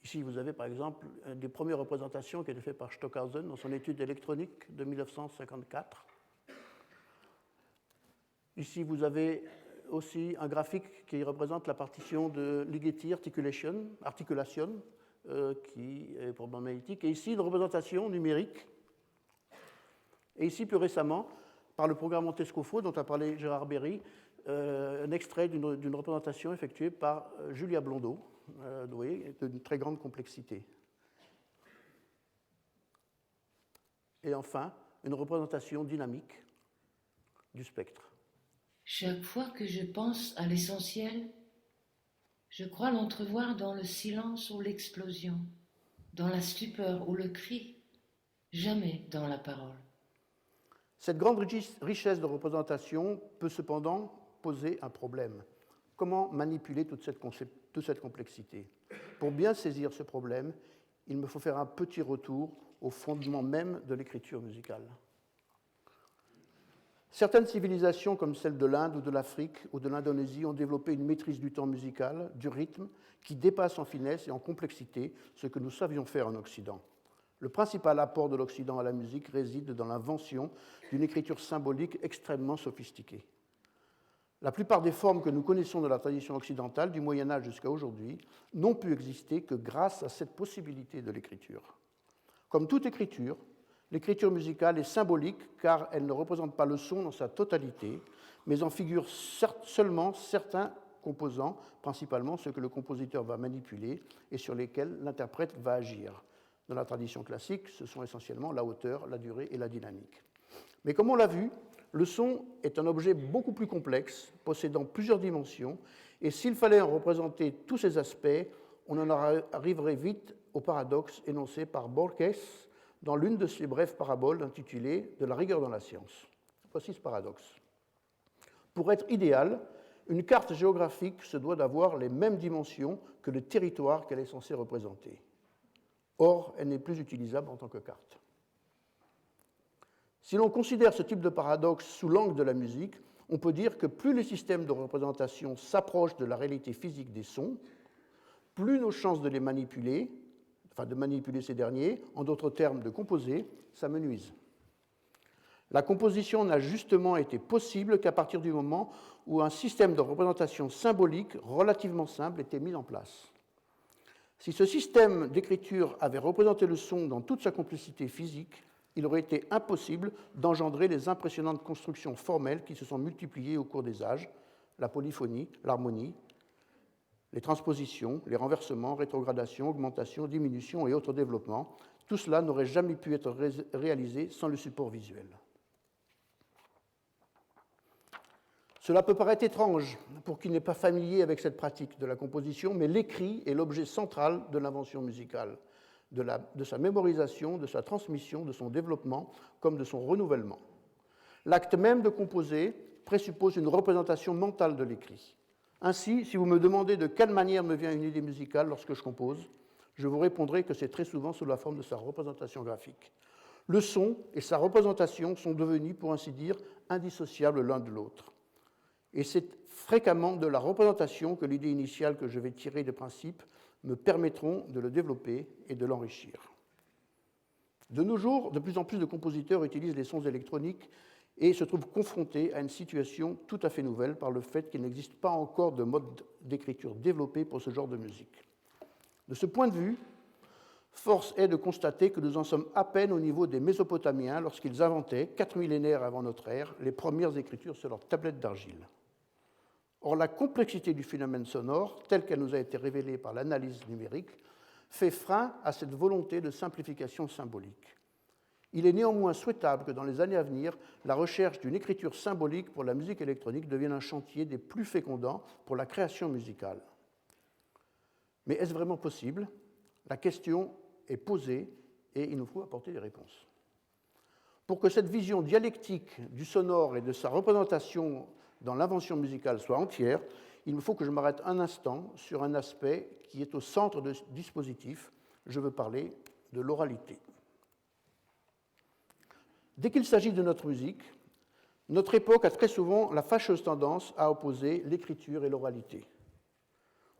Ici, vous avez par exemple une des premières représentations qui a été faite par Stockhausen dans son étude électronique de 1954. Ici, vous avez aussi un graphique qui représente la partition de Ligeti Articulation, qui est pour bande magnétique. Et ici, une représentation numérique. Et ici, plus récemment, par le programme Montescofo, dont a parlé Gérard Berry, un extrait d'une représentation effectuée par Julia Blondeau, vous voyez, d'une très grande complexité. Et enfin, une représentation dynamique du spectre. Chaque fois que je pense à l'essentiel, je crois l'entrevoir dans le silence ou l'explosion, dans la stupeur ou le cri, jamais dans la parole. Cette grande richesse de représentation peut cependant poser un problème. Comment manipuler toute cette complexité? Pour bien saisir ce problème, il me faut faire un petit retour au fondement même de l'écriture musicale. Certaines civilisations, comme celle de l'Inde ou de l'Afrique ou de l'Indonésie, ont développé une maîtrise du temps musical, du rythme, qui dépasse en finesse et en complexité ce que nous savions faire en Occident. Le principal apport de l'Occident à la musique réside dans l'invention d'une écriture symbolique extrêmement sophistiquée. La plupart des formes que nous connaissons de la tradition occidentale, du Moyen Âge jusqu'à aujourd'hui, n'ont pu exister que grâce à cette possibilité de l'écriture. Comme toute écriture, l'écriture musicale est symbolique car elle ne représente pas le son dans sa totalité, mais en figure seulement certains composants, principalement ceux que le compositeur va manipuler et sur lesquels l'interprète va agir. Dans la tradition classique, ce sont essentiellement la hauteur, la durée et la dynamique. Mais comme on l'a vu, le son est un objet beaucoup plus complexe, possédant plusieurs dimensions, et s'il fallait en représenter tous ces aspects, on en arriverait vite au paradoxe énoncé par Borges dans l'une de ses brèves paraboles intitulée « De la rigueur dans la science ». Voici ce paradoxe. Pour être idéale, une carte géographique se doit d'avoir les mêmes dimensions que le territoire qu'elle est censée représenter. Or, elle n'est plus utilisable en tant que carte. Si l'on considère ce type de paradoxe sous l'angle de la musique, on peut dire que plus les systèmes de représentation s'approchent de la réalité physique des sons, plus nos chances de les manipuler, de manipuler ces derniers, en d'autres termes de composer, s'amenuisent. La composition n'a justement été possible qu'à partir du moment où un système de représentation symbolique relativement simple était mis en place. Si ce système d'écriture avait représenté le son dans toute sa complexité physique, il aurait été impossible d'engendrer les impressionnantes constructions formelles qui se sont multipliées au cours des âges, la polyphonie, l'harmonie, les transpositions, les renversements, rétrogradations, augmentations, diminutions et autres développements. Tout cela n'aurait jamais pu être réalisé sans le support visuel. Cela peut paraître étrange pour qui n'est pas familier avec cette pratique de la composition, mais l'écrit est l'objet central de l'invention musicale, de sa mémorisation, de sa transmission, de son développement, comme de son renouvellement. L'acte même de composer présuppose une représentation mentale de l'écrit. Ainsi, si vous me demandez de quelle manière me vient une idée musicale lorsque je compose, je vous répondrai que c'est très souvent sous la forme de sa représentation graphique. Le son et sa représentation sont devenus, pour ainsi dire, indissociables l'un de l'autre. Et c'est fréquemment de la représentation que l'idée initiale que je vais tirer des principes me permettront de le développer et de l'enrichir. De nos jours, de plus en plus de compositeurs utilisent les sons électroniques et se trouvent confrontés à une situation tout à fait nouvelle par le fait qu'il n'existe pas encore de mode d'écriture développé pour ce genre de musique. De ce point de vue, force est de constater que nous en sommes à peine au niveau des Mésopotamiens lorsqu'ils inventaient, 4 millénaires avant notre ère, les premières écritures sur leurs tablettes d'argile. Or, la complexité du phénomène sonore, telle qu'elle nous a été révélée par l'analyse numérique, fait frein à cette volonté de simplification symbolique. Il est néanmoins souhaitable que dans les années à venir, la recherche d'une écriture symbolique pour la musique électronique devienne un chantier des plus fécondants pour la création musicale. Mais est-ce vraiment possible ? La question est posée et il nous faut apporter des réponses. Pour que cette vision dialectique du sonore et de sa représentation dans l'invention musicale soit entière, il me faut que je m'arrête un instant sur un aspect qui est au centre de ce dispositif. Je veux parler de l'oralité. Dès qu'il s'agit de notre musique, notre époque a très souvent la fâcheuse tendance à opposer l'écriture et l'oralité.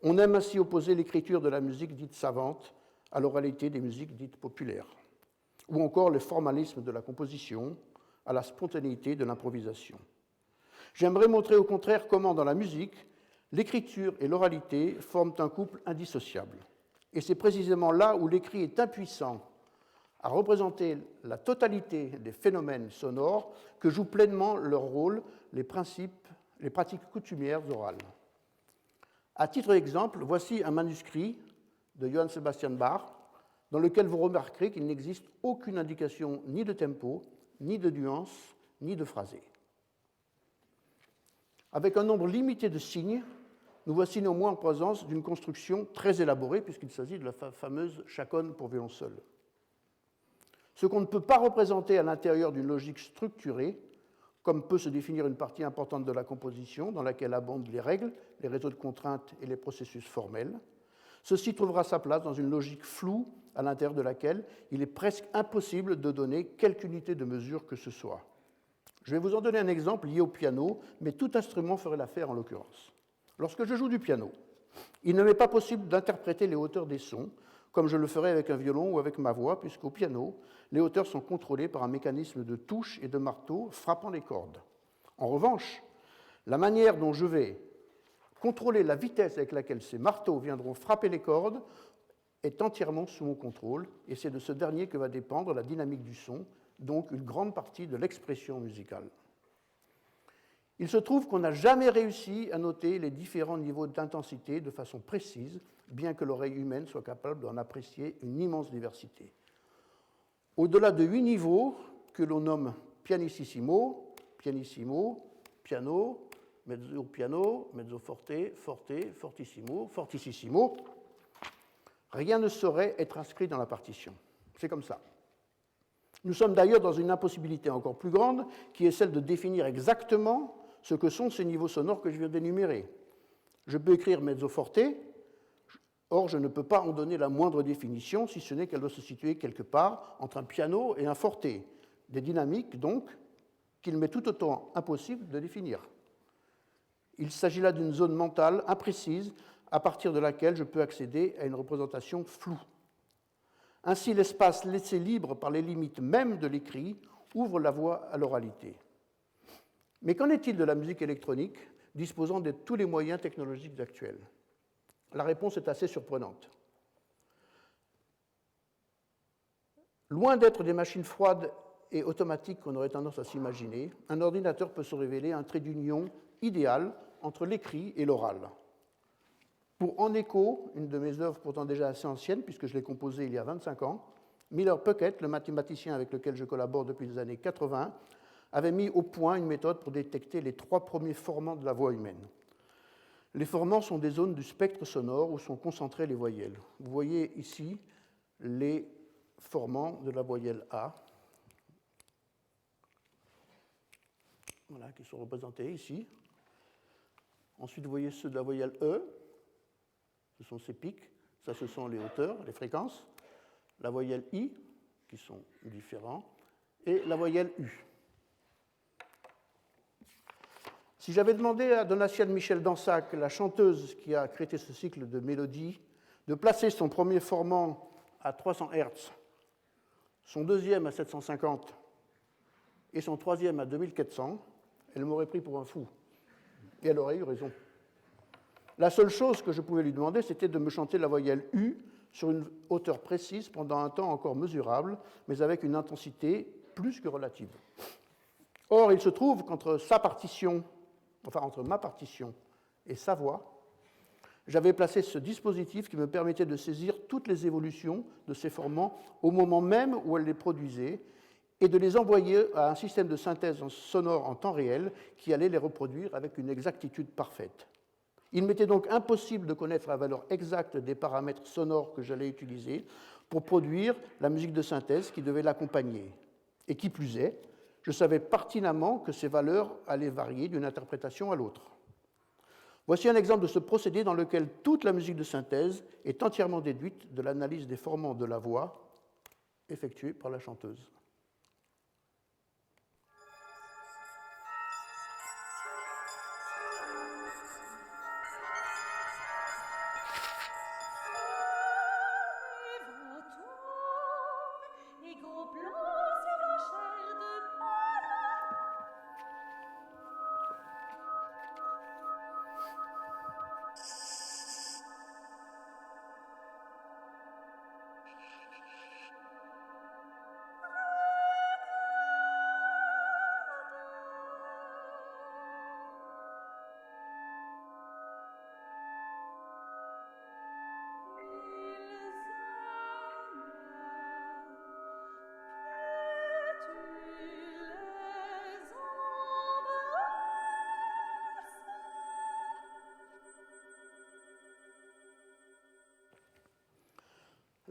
On aime ainsi opposer l'écriture de la musique dite savante à l'oralité des musiques dites populaires, ou encore le formalisme de la composition à la spontanéité de l'improvisation. J'aimerais montrer au contraire comment, dans la musique, l'écriture et l'oralité forment un couple indissociable. Et c'est précisément là où l'écrit est impuissant à représenter la totalité des phénomènes sonores que jouent pleinement leur rôle les pratiques coutumières orales. À titre d'exemple, voici un manuscrit de Johann Sebastian Bach dans lequel vous remarquerez qu'il n'existe aucune indication ni de tempo, ni de nuance, ni de phrasé. Avec un nombre limité de signes, nous voici néanmoins en présence d'une construction très élaborée, puisqu'il s'agit de la fameuse chaconne pour violoncelle. Ce qu'on ne peut pas représenter à l'intérieur d'une logique structurée, comme peut se définir une partie importante de la composition, dans laquelle abondent les règles, les réseaux de contraintes et les processus formels, ceci trouvera sa place dans une logique floue, à l'intérieur de laquelle il est presque impossible de donner quelque unité de mesure que ce soit. Je vais vous en donner un exemple lié au piano, mais tout instrument ferait l'affaire en l'occurrence. Lorsque je joue du piano, il ne m'est pas possible d'interpréter les hauteurs des sons, comme je le ferais avec un violon ou avec ma voix, puisqu'au piano, les hauteurs sont contrôlées par un mécanisme de touche et de marteau frappant les cordes. En revanche, la manière dont je vais contrôler la vitesse avec laquelle ces marteaux viendront frapper les cordes est entièrement sous mon contrôle, et c'est de ce dernier que va dépendre la dynamique du son, donc une grande partie de l'expression musicale. Il se trouve qu'on n'a jamais réussi à noter les différents niveaux d'intensité de façon précise, bien que l'oreille humaine soit capable d'en apprécier une immense diversité. Au-delà de 8 niveaux, que l'on nomme pianissimo, pianissimo, piano, mezzo piano, mezzo forte, forte, fortissimo, fortissimo, rien ne saurait être inscrit dans la partition. C'est comme ça. Nous sommes d'ailleurs dans une impossibilité encore plus grande, qui est celle de définir exactement ce que sont ces niveaux sonores que je viens d'énumérer. Je peux écrire mezzo forte, or je ne peux pas en donner la moindre définition, si ce n'est qu'elle doit se situer quelque part entre un piano et un forte. Des dynamiques, donc, qu'il m'est tout autant impossible de définir. Il s'agit là d'une zone mentale imprécise, à partir de laquelle je peux accéder à une représentation floue. Ainsi, l'espace laissé libre par les limites mêmes de l'écrit ouvre la voie à l'oralité. Mais qu'en est-il de la musique électronique, disposant de tous les moyens technologiques actuels ? La réponse est assez surprenante. Loin d'être des machines froides et automatiques qu'on aurait tendance à s'imaginer, un ordinateur peut se révéler un trait d'union idéal entre l'écrit et l'oral. Pour En écho, une de mes œuvres pourtant déjà assez ancienne, puisque je l'ai composée il y a 25 ans, Miller Puckett, le mathématicien avec lequel je collabore depuis les années 80, avait mis au point une méthode pour détecter les 3 premiers formants de la voix humaine. Les formants sont des zones du spectre sonore où sont concentrées les voyelles. Vous voyez ici les formants de la voyelle A, voilà, qui sont représentés ici. Ensuite, vous voyez ceux de la voyelle E, ce sont ces pics, ça ce sont les hauteurs, les fréquences. La voyelle I, qui sont différents, et la voyelle U. Si j'avais demandé à Donatienne Michel Dansac, la chanteuse qui a créé ce cycle de mélodies, de placer son premier formant à 300 Hz, son deuxième à 750 et son troisième à 2400, elle m'aurait pris pour un fou. Et elle aurait eu raison. La seule chose que je pouvais lui demander, c'était de me chanter la voyelle U sur une hauteur précise pendant un temps encore mesurable, mais avec une intensité plus que relative. Or, il se trouve qu'entre entre ma partition et sa voix, j'avais placé ce dispositif qui me permettait de saisir toutes les évolutions de ces formants au moment même où elle les produisait et de les envoyer à un système de synthèse sonore en temps réel qui allait les reproduire avec une exactitude parfaite. Il m'était donc impossible de connaître la valeur exacte des paramètres sonores que j'allais utiliser pour produire la musique de synthèse qui devait l'accompagner. Et qui plus est, je savais pertinemment que ces valeurs allaient varier d'une interprétation à l'autre. Voici un exemple de ce procédé dans lequel toute la musique de synthèse est entièrement déduite de l'analyse des formants de la voix effectuée par la chanteuse.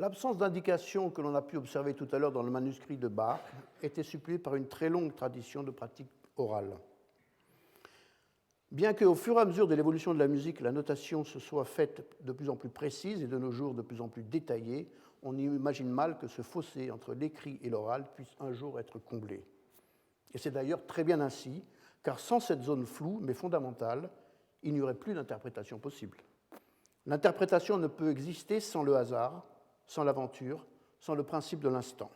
L'absence d'indication que l'on a pu observer tout à l'heure dans le manuscrit de Bach était suppléée par une très longue tradition de pratique orale. Bien qu'au fur et à mesure de l'évolution de la musique, la notation se soit faite de plus en plus précise et de nos jours de plus en plus détaillée, on imagine mal que ce fossé entre l'écrit et l'oral puisse un jour être comblé. Et c'est d'ailleurs très bien ainsi, car sans cette zone floue mais fondamentale, il n'y aurait plus d'interprétation possible. L'interprétation ne peut exister sans le hasard, sans l'aventure, sans le principe de l'instant.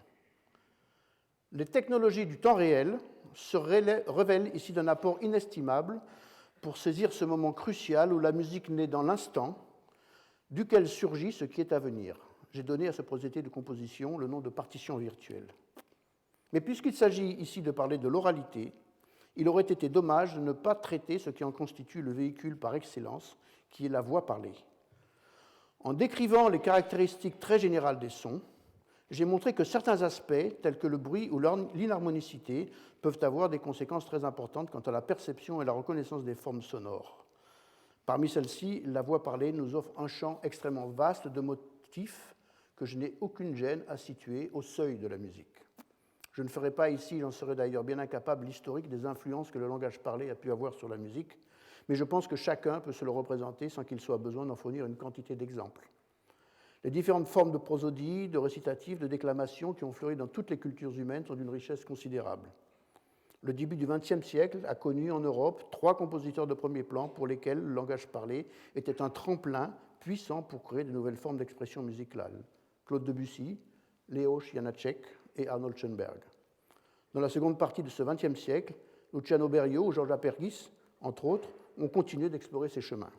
Les technologies du temps réel se révèlent ici d'un apport inestimable pour saisir ce moment crucial où la musique naît dans l'instant, duquel surgit ce qui est à venir. J'ai donné à ce procédé de composition le nom de partition virtuelle. Mais puisqu'il s'agit ici de parler de l'oralité, il aurait été dommage de ne pas traiter ce qui en constitue le véhicule par excellence, qui est la voix parlée. En décrivant les caractéristiques très générales des sons, j'ai montré que certains aspects, tels que le bruit ou l'inharmonicité, peuvent avoir des conséquences très importantes quant à la perception et la reconnaissance des formes sonores. Parmi celles-ci, la voix parlée nous offre un champ extrêmement vaste de motifs que je n'ai aucune gêne à situer au seuil de la musique. Je ne ferai pas ici, j'en serais d'ailleurs bien incapable, l'historique des influences que le langage parlé a pu avoir sur la musique, mais je pense que chacun peut se le représenter sans qu'il soit besoin d'en fournir une quantité d'exemples. Les différentes formes de prosodie, de récitatif, de déclamation qui ont fleuri dans toutes les cultures humaines sont d'une richesse considérable. Le début du XXe siècle a connu en Europe 3 compositeurs de premier plan pour lesquels le langage parlé était un tremplin puissant pour créer de nouvelles formes d'expression musicale. Claude Debussy, Leoš Janáček et Arnold Schoenberg. Dans la seconde partie de ce XXe siècle, Luciano Berio ou Georges Apergis, entre autres, ont continué d'explorer ces chemins.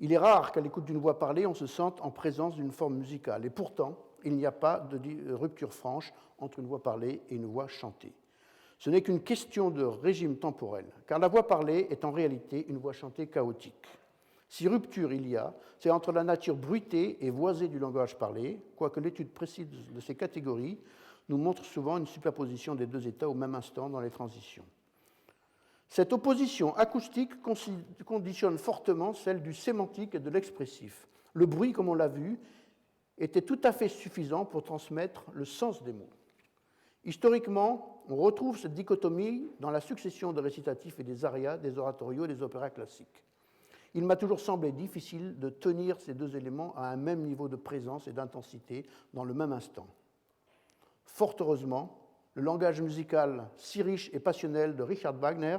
Il est rare qu'à l'écoute d'une voix parlée, on se sente en présence d'une forme musicale. Et pourtant, il n'y a pas de rupture franche entre une voix parlée et une voix chantée. Ce n'est qu'une question de régime temporel, car la voix parlée est en réalité une voix chantée chaotique. Si rupture il y a, c'est entre la nature bruitée et voisée du langage parlé, quoique l'étude précise de ces catégories nous montre souvent une superposition des deux états au même instant dans les transitions. Cette opposition acoustique conditionne fortement celle du sémantique et de l'expressif. Le bruit, comme on l'a vu, était tout à fait suffisant pour transmettre le sens des mots. Historiquement, on retrouve cette dichotomie dans la succession de récitatifs et des arias, des oratorios et des opéras classiques. Il m'a toujours semblé difficile de tenir ces deux éléments à un même niveau de présence et d'intensité dans le même instant. Fort heureusement, le langage musical si riche et passionnel de Richard Wagner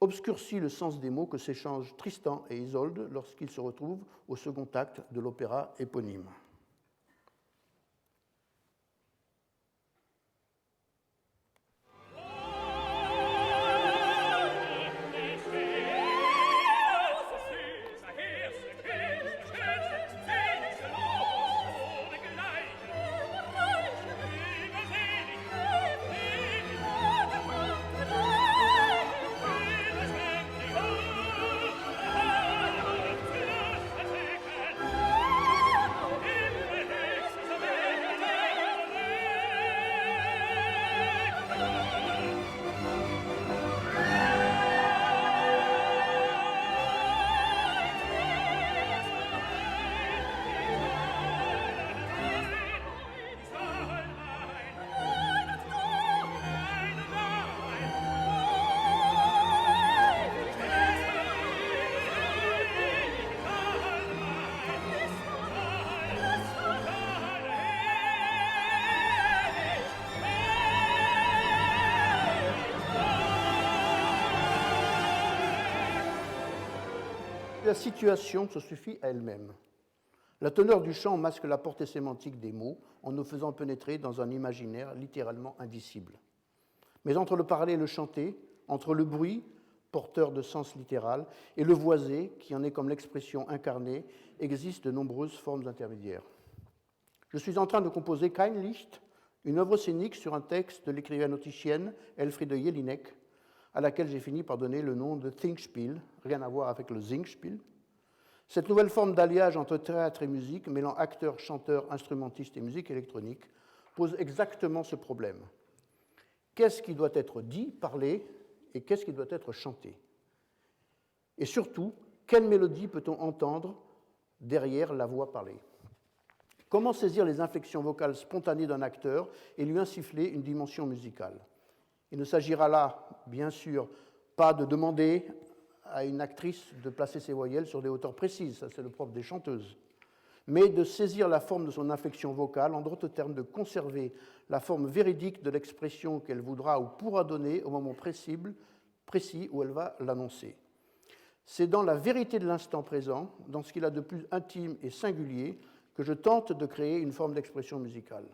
obscurcit le sens des mots que s'échangent Tristan et Isolde lorsqu'ils se retrouvent au second acte de l'opéra éponyme. La situation se suffit à elle-même. La teneur du chant masque la portée sémantique des mots en nous faisant pénétrer dans un imaginaire littéralement indicible. Mais entre le parler et le chanter, entre le bruit, porteur de sens littéral, et le voisé, qui en est comme l'expression incarnée, existent de nombreuses formes intermédiaires. Je suis en train de composer Kein Licht, une œuvre scénique sur un texte de l'écrivaine autrichienne Elfriede Jelinek, à laquelle j'ai fini par donner le nom de Singspiel, rien à voir avec le Singspiel. Cette nouvelle forme d'alliage entre théâtre et musique, mêlant acteurs, chanteurs, instrumentistes et musique électronique, pose exactement ce problème. Qu'est-ce qui doit être dit, parlé, et qu'est-ce qui doit être chanté? Et surtout, quelle mélodie peut-on entendre derrière la voix parlée? Comment saisir les inflexions vocales spontanées d'un acteur et lui insuffler une dimension musicale? Il ne s'agira là, bien sûr, pas de demander à une actrice de placer ses voyelles sur des hauteurs précises, ça c'est le propre des chanteuses, mais de saisir la forme de son inflexion vocale, en d'autres termes, de conserver la forme véridique de l'expression qu'elle voudra ou pourra donner au moment précis où elle va l'annoncer. C'est dans la vérité de l'instant présent, dans ce qu'il a de plus intime et singulier, que je tente de créer une forme d'expression musicale.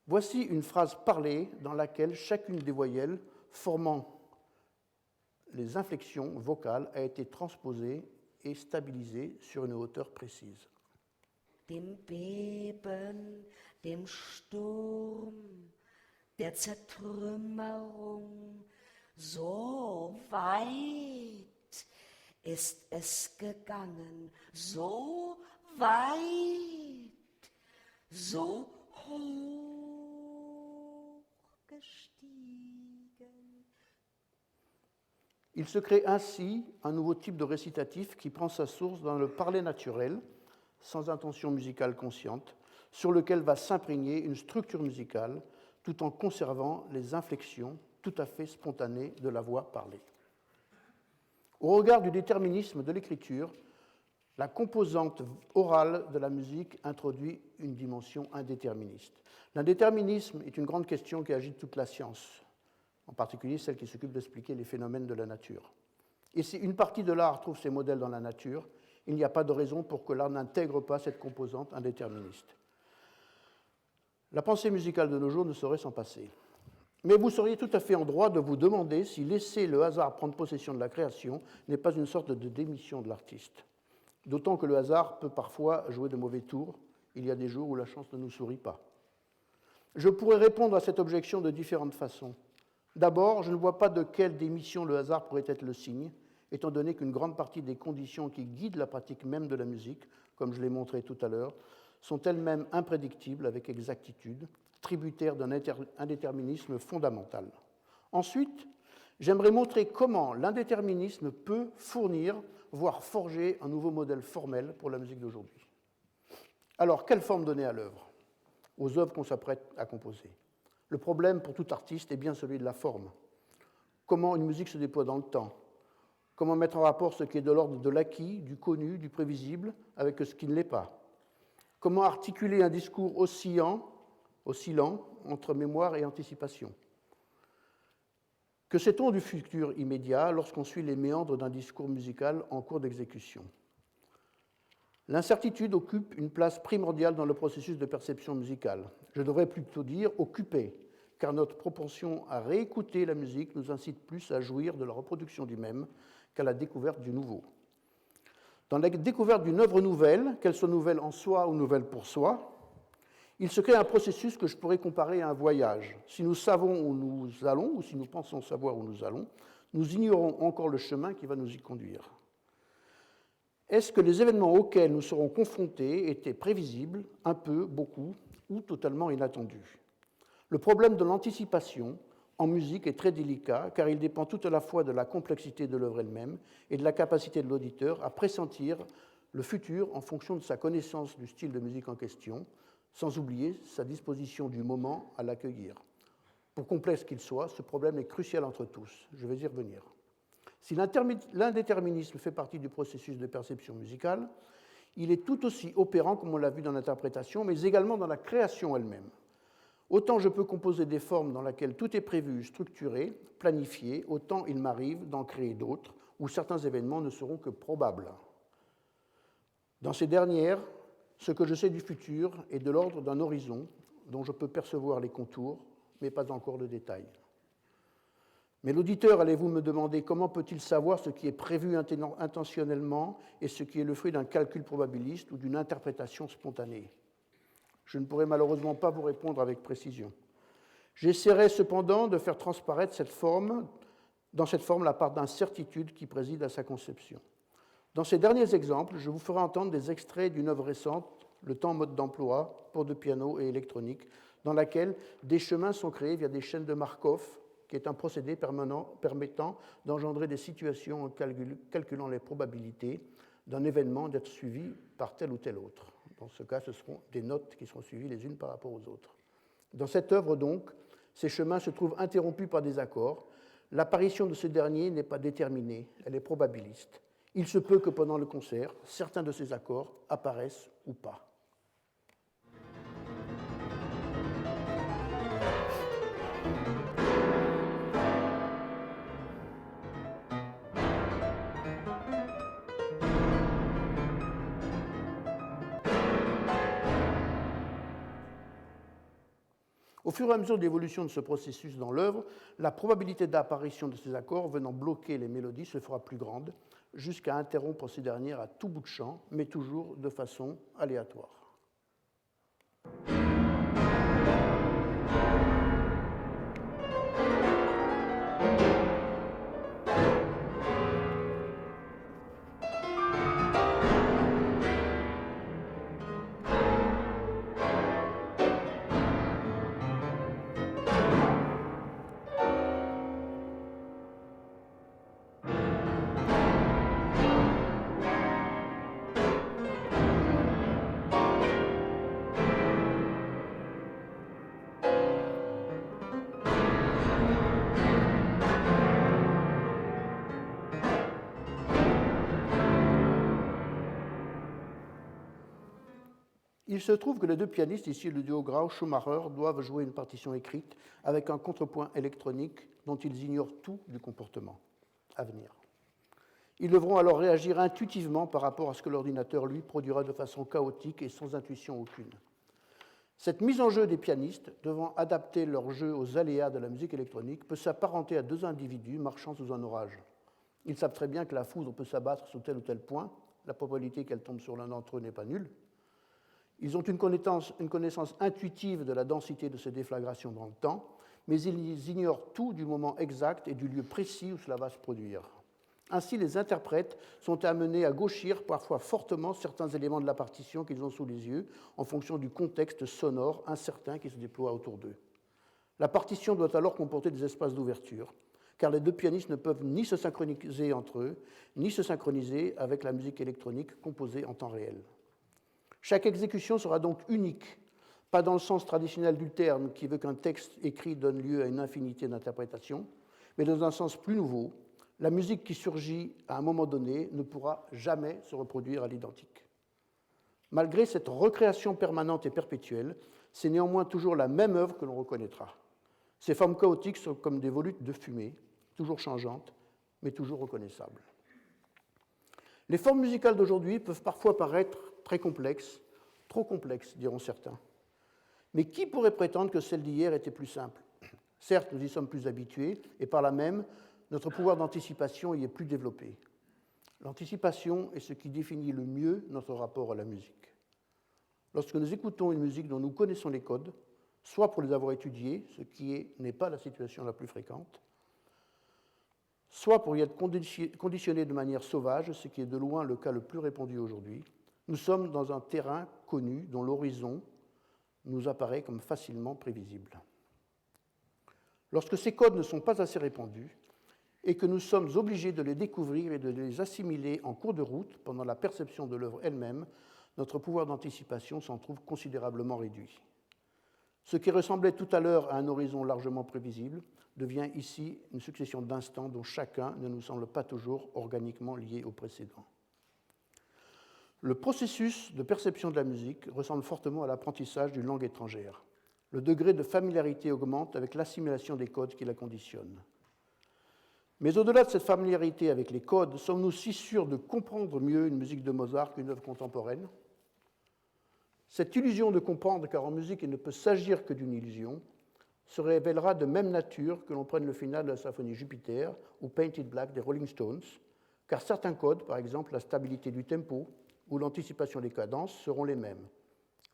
Voici une phrase parlée dans laquelle chacune des voyelles formant les inflexions vocales a été transposée et stabilisée sur une hauteur précise. Dem Beben, dem Sturm, der Zertrümmerung, so weit ist es gegangen, so weit, so hoch gestiegen. Il se crée ainsi un nouveau type de récitatif qui prend sa source dans le parler naturel, sans intention musicale consciente, sur lequel va s'imprégner une structure musicale tout en conservant les inflexions tout à fait spontanées de la voix parlée. Au regard du déterminisme de l'écriture, la composante orale de la musique introduit une dimension indéterministe. L'indéterminisme est une grande question qui agite toute la science, en particulier celle qui s'occupe d'expliquer les phénomènes de la nature. Et si une partie de l'art trouve ses modèles dans la nature, il n'y a pas de raison pour que l'art n'intègre pas cette composante indéterministe. La pensée musicale de nos jours ne saurait s'en passer. Mais vous seriez tout à fait en droit de vous demander si laisser le hasard prendre possession de la création n'est pas une sorte de démission de l'artiste. D'autant que le hasard peut parfois jouer de mauvais tours. Il y a des jours où la chance ne nous sourit pas. Je pourrais répondre à cette objection de différentes façons. D'abord, je ne vois pas de quelle démission le hasard pourrait être le signe, étant donné qu'une grande partie des conditions qui guident la pratique même de la musique, comme je l'ai montré tout à l'heure, sont elles-mêmes imprédictibles avec exactitude, tributaires d'un indéterminisme fondamental. Ensuite, j'aimerais montrer comment l'indéterminisme peut fournir, voire forger un nouveau modèle formel pour la musique d'aujourd'hui. Alors, quelle forme donner à l'œuvre, aux œuvres qu'on s'apprête à composer? Le problème pour tout artiste est bien celui de la forme. Comment une musique se déploie dans le temps? Comment mettre en rapport ce qui est de l'ordre de l'acquis, du connu, du prévisible, avec ce qui ne l'est pas? Comment articuler un discours oscillant entre mémoire et anticipation? Que sait-on du futur immédiat lorsqu'on suit les méandres d'un discours musical en cours d'exécution? L'incertitude occupe une place primordiale dans le processus de perception musicale. Je devrais plutôt dire occupée, car notre propension à réécouter la musique nous incite plus à jouir de la reproduction du même qu'à la découverte du nouveau. Dans la découverte d'une œuvre nouvelle, qu'elle soit nouvelle en soi ou nouvelle pour soi, il se crée un processus que je pourrais comparer à un voyage. Si nous savons où nous allons, ou si nous pensons savoir où nous allons, nous ignorons encore le chemin qui va nous y conduire. Est-ce que les événements auxquels nous serons confrontés étaient prévisibles, un peu, beaucoup, ou totalement inattendus? Le problème de l'anticipation en musique est très délicat, car il dépend tout à la fois de la complexité de l'œuvre elle-même et de la capacité de l'auditeur à pressentir le futur en fonction de sa connaissance du style de musique en question, sans oublier sa disposition du moment à l'accueillir. Pour complexe qu'il soit, ce problème est crucial entre tous. Je vais y revenir. Si l'indéterminisme fait partie du processus de perception musicale, il est tout aussi opérant, comme on l'a vu dans l'interprétation, mais également dans la création elle-même. Autant je peux composer des formes dans lesquelles tout est prévu, structuré, planifié, autant il m'arrive d'en créer d'autres où certains événements ne seront que probables. Dans ces dernières, ce que je sais du futur est de l'ordre d'un horizon dont je peux percevoir les contours, mais pas encore le détail. Mais l'auditeur, allez-vous me demander comment peut-il savoir ce qui est prévu intentionnellement et ce qui est le fruit d'un calcul probabiliste ou d'une interprétation spontanée? Je ne pourrai malheureusement pas vous répondre avec précision. J'essaierai cependant de faire transparaître dans cette forme la part d'incertitude qui préside à sa conception. Dans ces derniers exemples, je vous ferai entendre des extraits d'une œuvre récente, Le temps mode d'emploi, pour deux pianos et électronique, dans laquelle des chemins sont créés via des chaînes de Markov, qui est un procédé permettant d'engendrer des situations en calculant les probabilités d'un événement d'être suivi par tel ou tel autre. Dans ce cas, ce seront des notes qui seront suivies les unes par rapport aux autres. Dans cette œuvre, donc, ces chemins se trouvent interrompus par des accords. L'apparition de ce dernier n'est pas déterminée, elle est probabiliste. Il se peut que pendant le concert, certains de ces accords apparaissent ou pas. Au fur et à mesure de l'évolution de ce processus dans l'œuvre, la probabilité d'apparition de ces accords venant bloquer les mélodies se fera plus grande, jusqu'à interrompre ces dernières à tout bout de champ, mais toujours de façon aléatoire. Il se trouve que les deux pianistes, ici le duo Grau-Schumacher, doivent jouer une partition écrite avec un contrepoint électronique dont ils ignorent tout du comportement à venir. Ils devront alors réagir intuitivement par rapport à ce que l'ordinateur, lui, produira de façon chaotique et sans intuition aucune. Cette mise en jeu des pianistes, devant adapter leur jeu aux aléas de la musique électronique, peut s'apparenter à deux individus marchant sous un orage. Ils savent très bien que la foudre peut s'abattre sur tel ou tel point, la probabilité qu'elle tombe sur l'un d'entre eux n'est pas nulle. Ils ont une connaissance intuitive de la densité de ces déflagrations dans le temps, mais ils ignorent tout du moment exact et du lieu précis où cela va se produire. Ainsi, les interprètes sont amenés à gauchir parfois fortement certains éléments de la partition qu'ils ont sous les yeux en fonction du contexte sonore incertain qui se déploie autour d'eux. La partition doit alors comporter des espaces d'ouverture, car les deux pianistes ne peuvent ni se synchroniser entre eux, ni se synchroniser avec la musique électronique composée en temps réel. Chaque exécution sera donc unique, pas dans le sens traditionnel du terme qui veut qu'un texte écrit donne lieu à une infinité d'interprétations, mais dans un sens plus nouveau. La musique qui surgit à un moment donné ne pourra jamais se reproduire à l'identique. Malgré cette recréation permanente et perpétuelle, c'est néanmoins toujours la même œuvre que l'on reconnaîtra. Ces formes chaotiques sont comme des volutes de fumée, toujours changeantes, mais toujours reconnaissables. Les formes musicales d'aujourd'hui peuvent parfois paraître très complexes, trop complexes, diront certains. Mais qui pourrait prétendre que celles d'hier étaient plus simples? Certes, nous y sommes plus habitués, et par là même, notre pouvoir d'anticipation y est plus développé. L'anticipation est ce qui définit le mieux notre rapport à la musique. Lorsque nous écoutons une musique dont nous connaissons les codes, soit pour les avoir étudiés, ce qui n'est pas la situation la plus fréquente, soit pour y être conditionnés de manière sauvage, ce qui est de loin le cas le plus répandu aujourd'hui, nous sommes dans un terrain connu dont l'horizon nous apparaît comme facilement prévisible. Lorsque ces codes ne sont pas assez répandus, et que nous sommes obligés de les découvrir et de les assimiler en cours de route pendant la perception de l'œuvre elle-même, notre pouvoir d'anticipation s'en trouve considérablement réduit. Ce qui ressemblait tout à l'heure à un horizon largement prévisible devient ici une succession d'instants dont chacun ne nous semble pas toujours organiquement lié au précédent. Le processus de perception de la musique ressemble fortement à l'apprentissage d'une langue étrangère. Le degré de familiarité augmente avec l'assimilation des codes qui la conditionnent. Mais au-delà de cette familiarité avec les codes, sommes-nous si sûrs de comprendre mieux une musique de Mozart qu'une œuvre contemporaine? Cette illusion de comprendre, car en musique il ne peut s'agir que d'une illusion, se révélera de même nature que l'on prenne le final de la symphonie Jupiter ou Painted Black des Rolling Stones, car certains codes, par exemple la stabilité du tempo ou l'anticipation des cadences, seront les mêmes.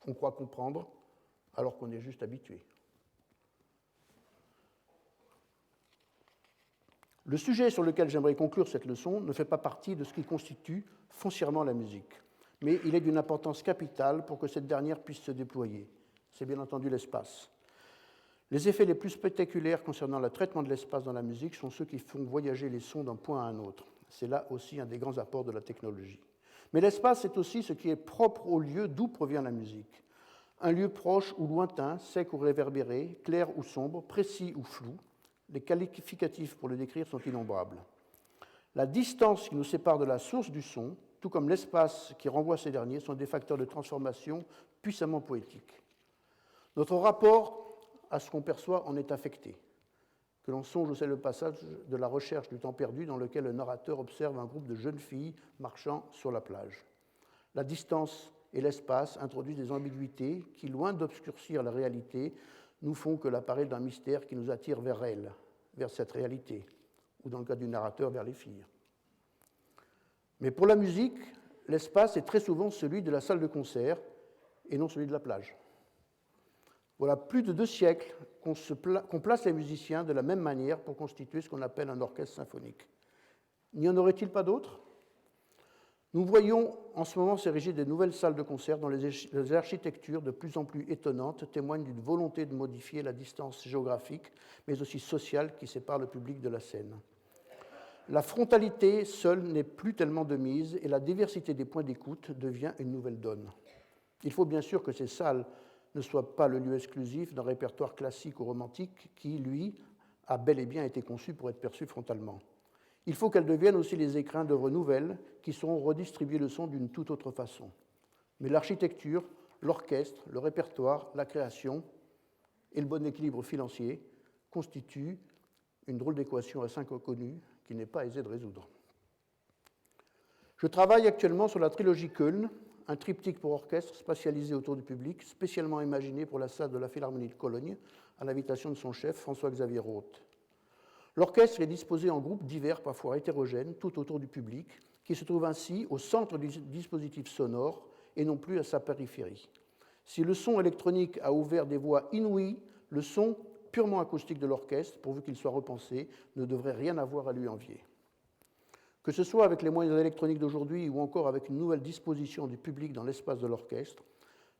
On croit comprendre alors qu'on est juste habitué. Le sujet sur lequel j'aimerais conclure cette leçon ne fait pas partie de ce qui constitue foncièrement la musique, mais il est d'une importance capitale pour que cette dernière puisse se déployer. C'est bien entendu l'espace. Les effets les plus spectaculaires concernant le traitement de l'espace dans la musique sont ceux qui font voyager les sons d'un point à un autre. C'est là aussi un des grands apports de la technologie. Mais l'espace, c'est aussi ce qui est propre au lieu d'où provient la musique. Un lieu proche ou lointain, sec ou réverbéré, clair ou sombre, précis ou flou, les qualificatifs pour le décrire sont innombrables. La distance qui nous sépare de la source du son, tout comme l'espace qui renvoie à ces derniers, sont des facteurs de transformation puissamment poétiques. Notre rapport à ce qu'on perçoit en est affecté. Que l'on songe au célèbre passage de La Recherche du temps perdu dans lequel le narrateur observe un groupe de jeunes filles marchant sur la plage. La distance et l'espace introduisent des ambiguïtés qui, loin d'obscurcir la réalité, nous font que l'appareil d'un mystère qui nous attire vers elle, vers cette réalité, ou dans le cas du narrateur, vers les filles. Mais pour la musique, l'espace est très souvent celui de la salle de concert et non celui de la plage. Voilà plus de 2 siècles qu'on place les musiciens de la même manière pour constituer ce qu'on appelle un orchestre symphonique. N'y en aurait-il pas d'autres? Nous voyons en ce moment s'ériger des nouvelles salles de concert dont les architectures de plus en plus étonnantes témoignent d'une volonté de modifier la distance géographique, mais aussi sociale qui sépare le public de la scène. La frontalité seule n'est plus tellement de mise et la diversité des points d'écoute devient une nouvelle donne. Il faut bien sûr que ces salles ne soient pas le lieu exclusif d'un répertoire classique ou romantique qui, lui, a bel et bien été conçu pour être perçu frontalement. Il faut qu'elles deviennent aussi les écrins d'œuvres nouvelles qui sauront redistribuer le son d'une toute autre façon. Mais l'architecture, l'orchestre, le répertoire, la création et le bon équilibre financier constituent une drôle d'équation à 5 inconnus qui n'est pas aisée de résoudre. Je travaille actuellement sur la trilogie Köln, un triptyque pour orchestre spatialisé autour du public, spécialement imaginé pour la salle de la Philharmonie de Cologne, à l'invitation de son chef, François-Xavier Roth. L'orchestre est disposé en groupes divers, parfois hétérogènes, tout autour du public, qui se trouve ainsi au centre du dispositif sonore et non plus à sa périphérie. Si le son électronique a ouvert des voies inouïes, le son purement acoustique de l'orchestre, pourvu qu'il soit repensé, ne devrait rien avoir à lui envier. Que ce soit avec les moyens électroniques d'aujourd'hui ou encore avec une nouvelle disposition du public dans l'espace de l'orchestre,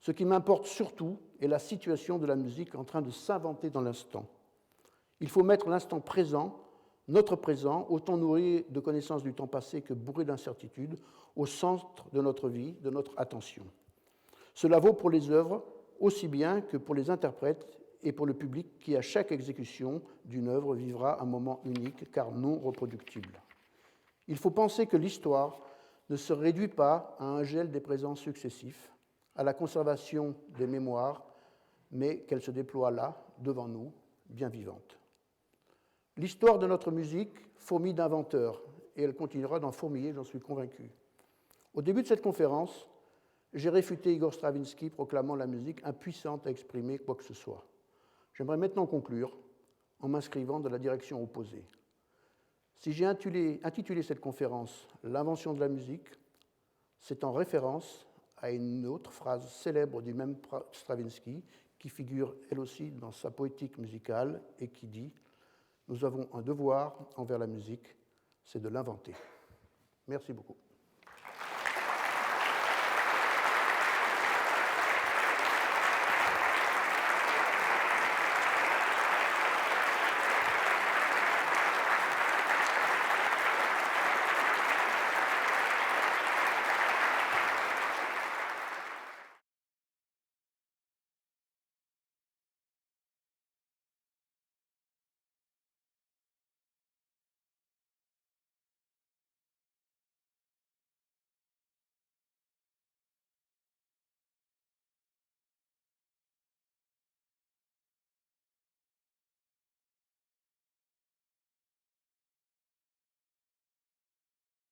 ce qui m'importe surtout est la situation de la musique en train de s'inventer dans l'instant. Il faut mettre l'instant présent, notre présent, autant nourri de connaissances du temps passé que bourré d'incertitudes, au centre de notre vie, de notre attention. Cela vaut pour les œuvres aussi bien que pour les interprètes et pour le public qui, à chaque exécution d'une œuvre, vivra un moment unique car non reproductible. Il faut penser que l'histoire ne se réduit pas à un gel des présents successifs, à la conservation des mémoires, mais qu'elle se déploie là, devant nous, bien vivante. L'histoire de notre musique fourmille d'inventeurs, et elle continuera d'en fourmiller, j'en suis convaincu. Au début de cette conférence, j'ai réfuté Igor Stravinsky proclamant la musique impuissante à exprimer quoi que ce soit. J'aimerais maintenant conclure en m'inscrivant dans la direction opposée. Si j'ai intitulé cette conférence « L'invention de la musique », c'est en référence à une autre phrase célèbre du même Stravinsky qui figure elle aussi dans sa poétique musicale et qui dit « Nous avons un devoir envers la musique, c'est de l'inventer ». Merci beaucoup.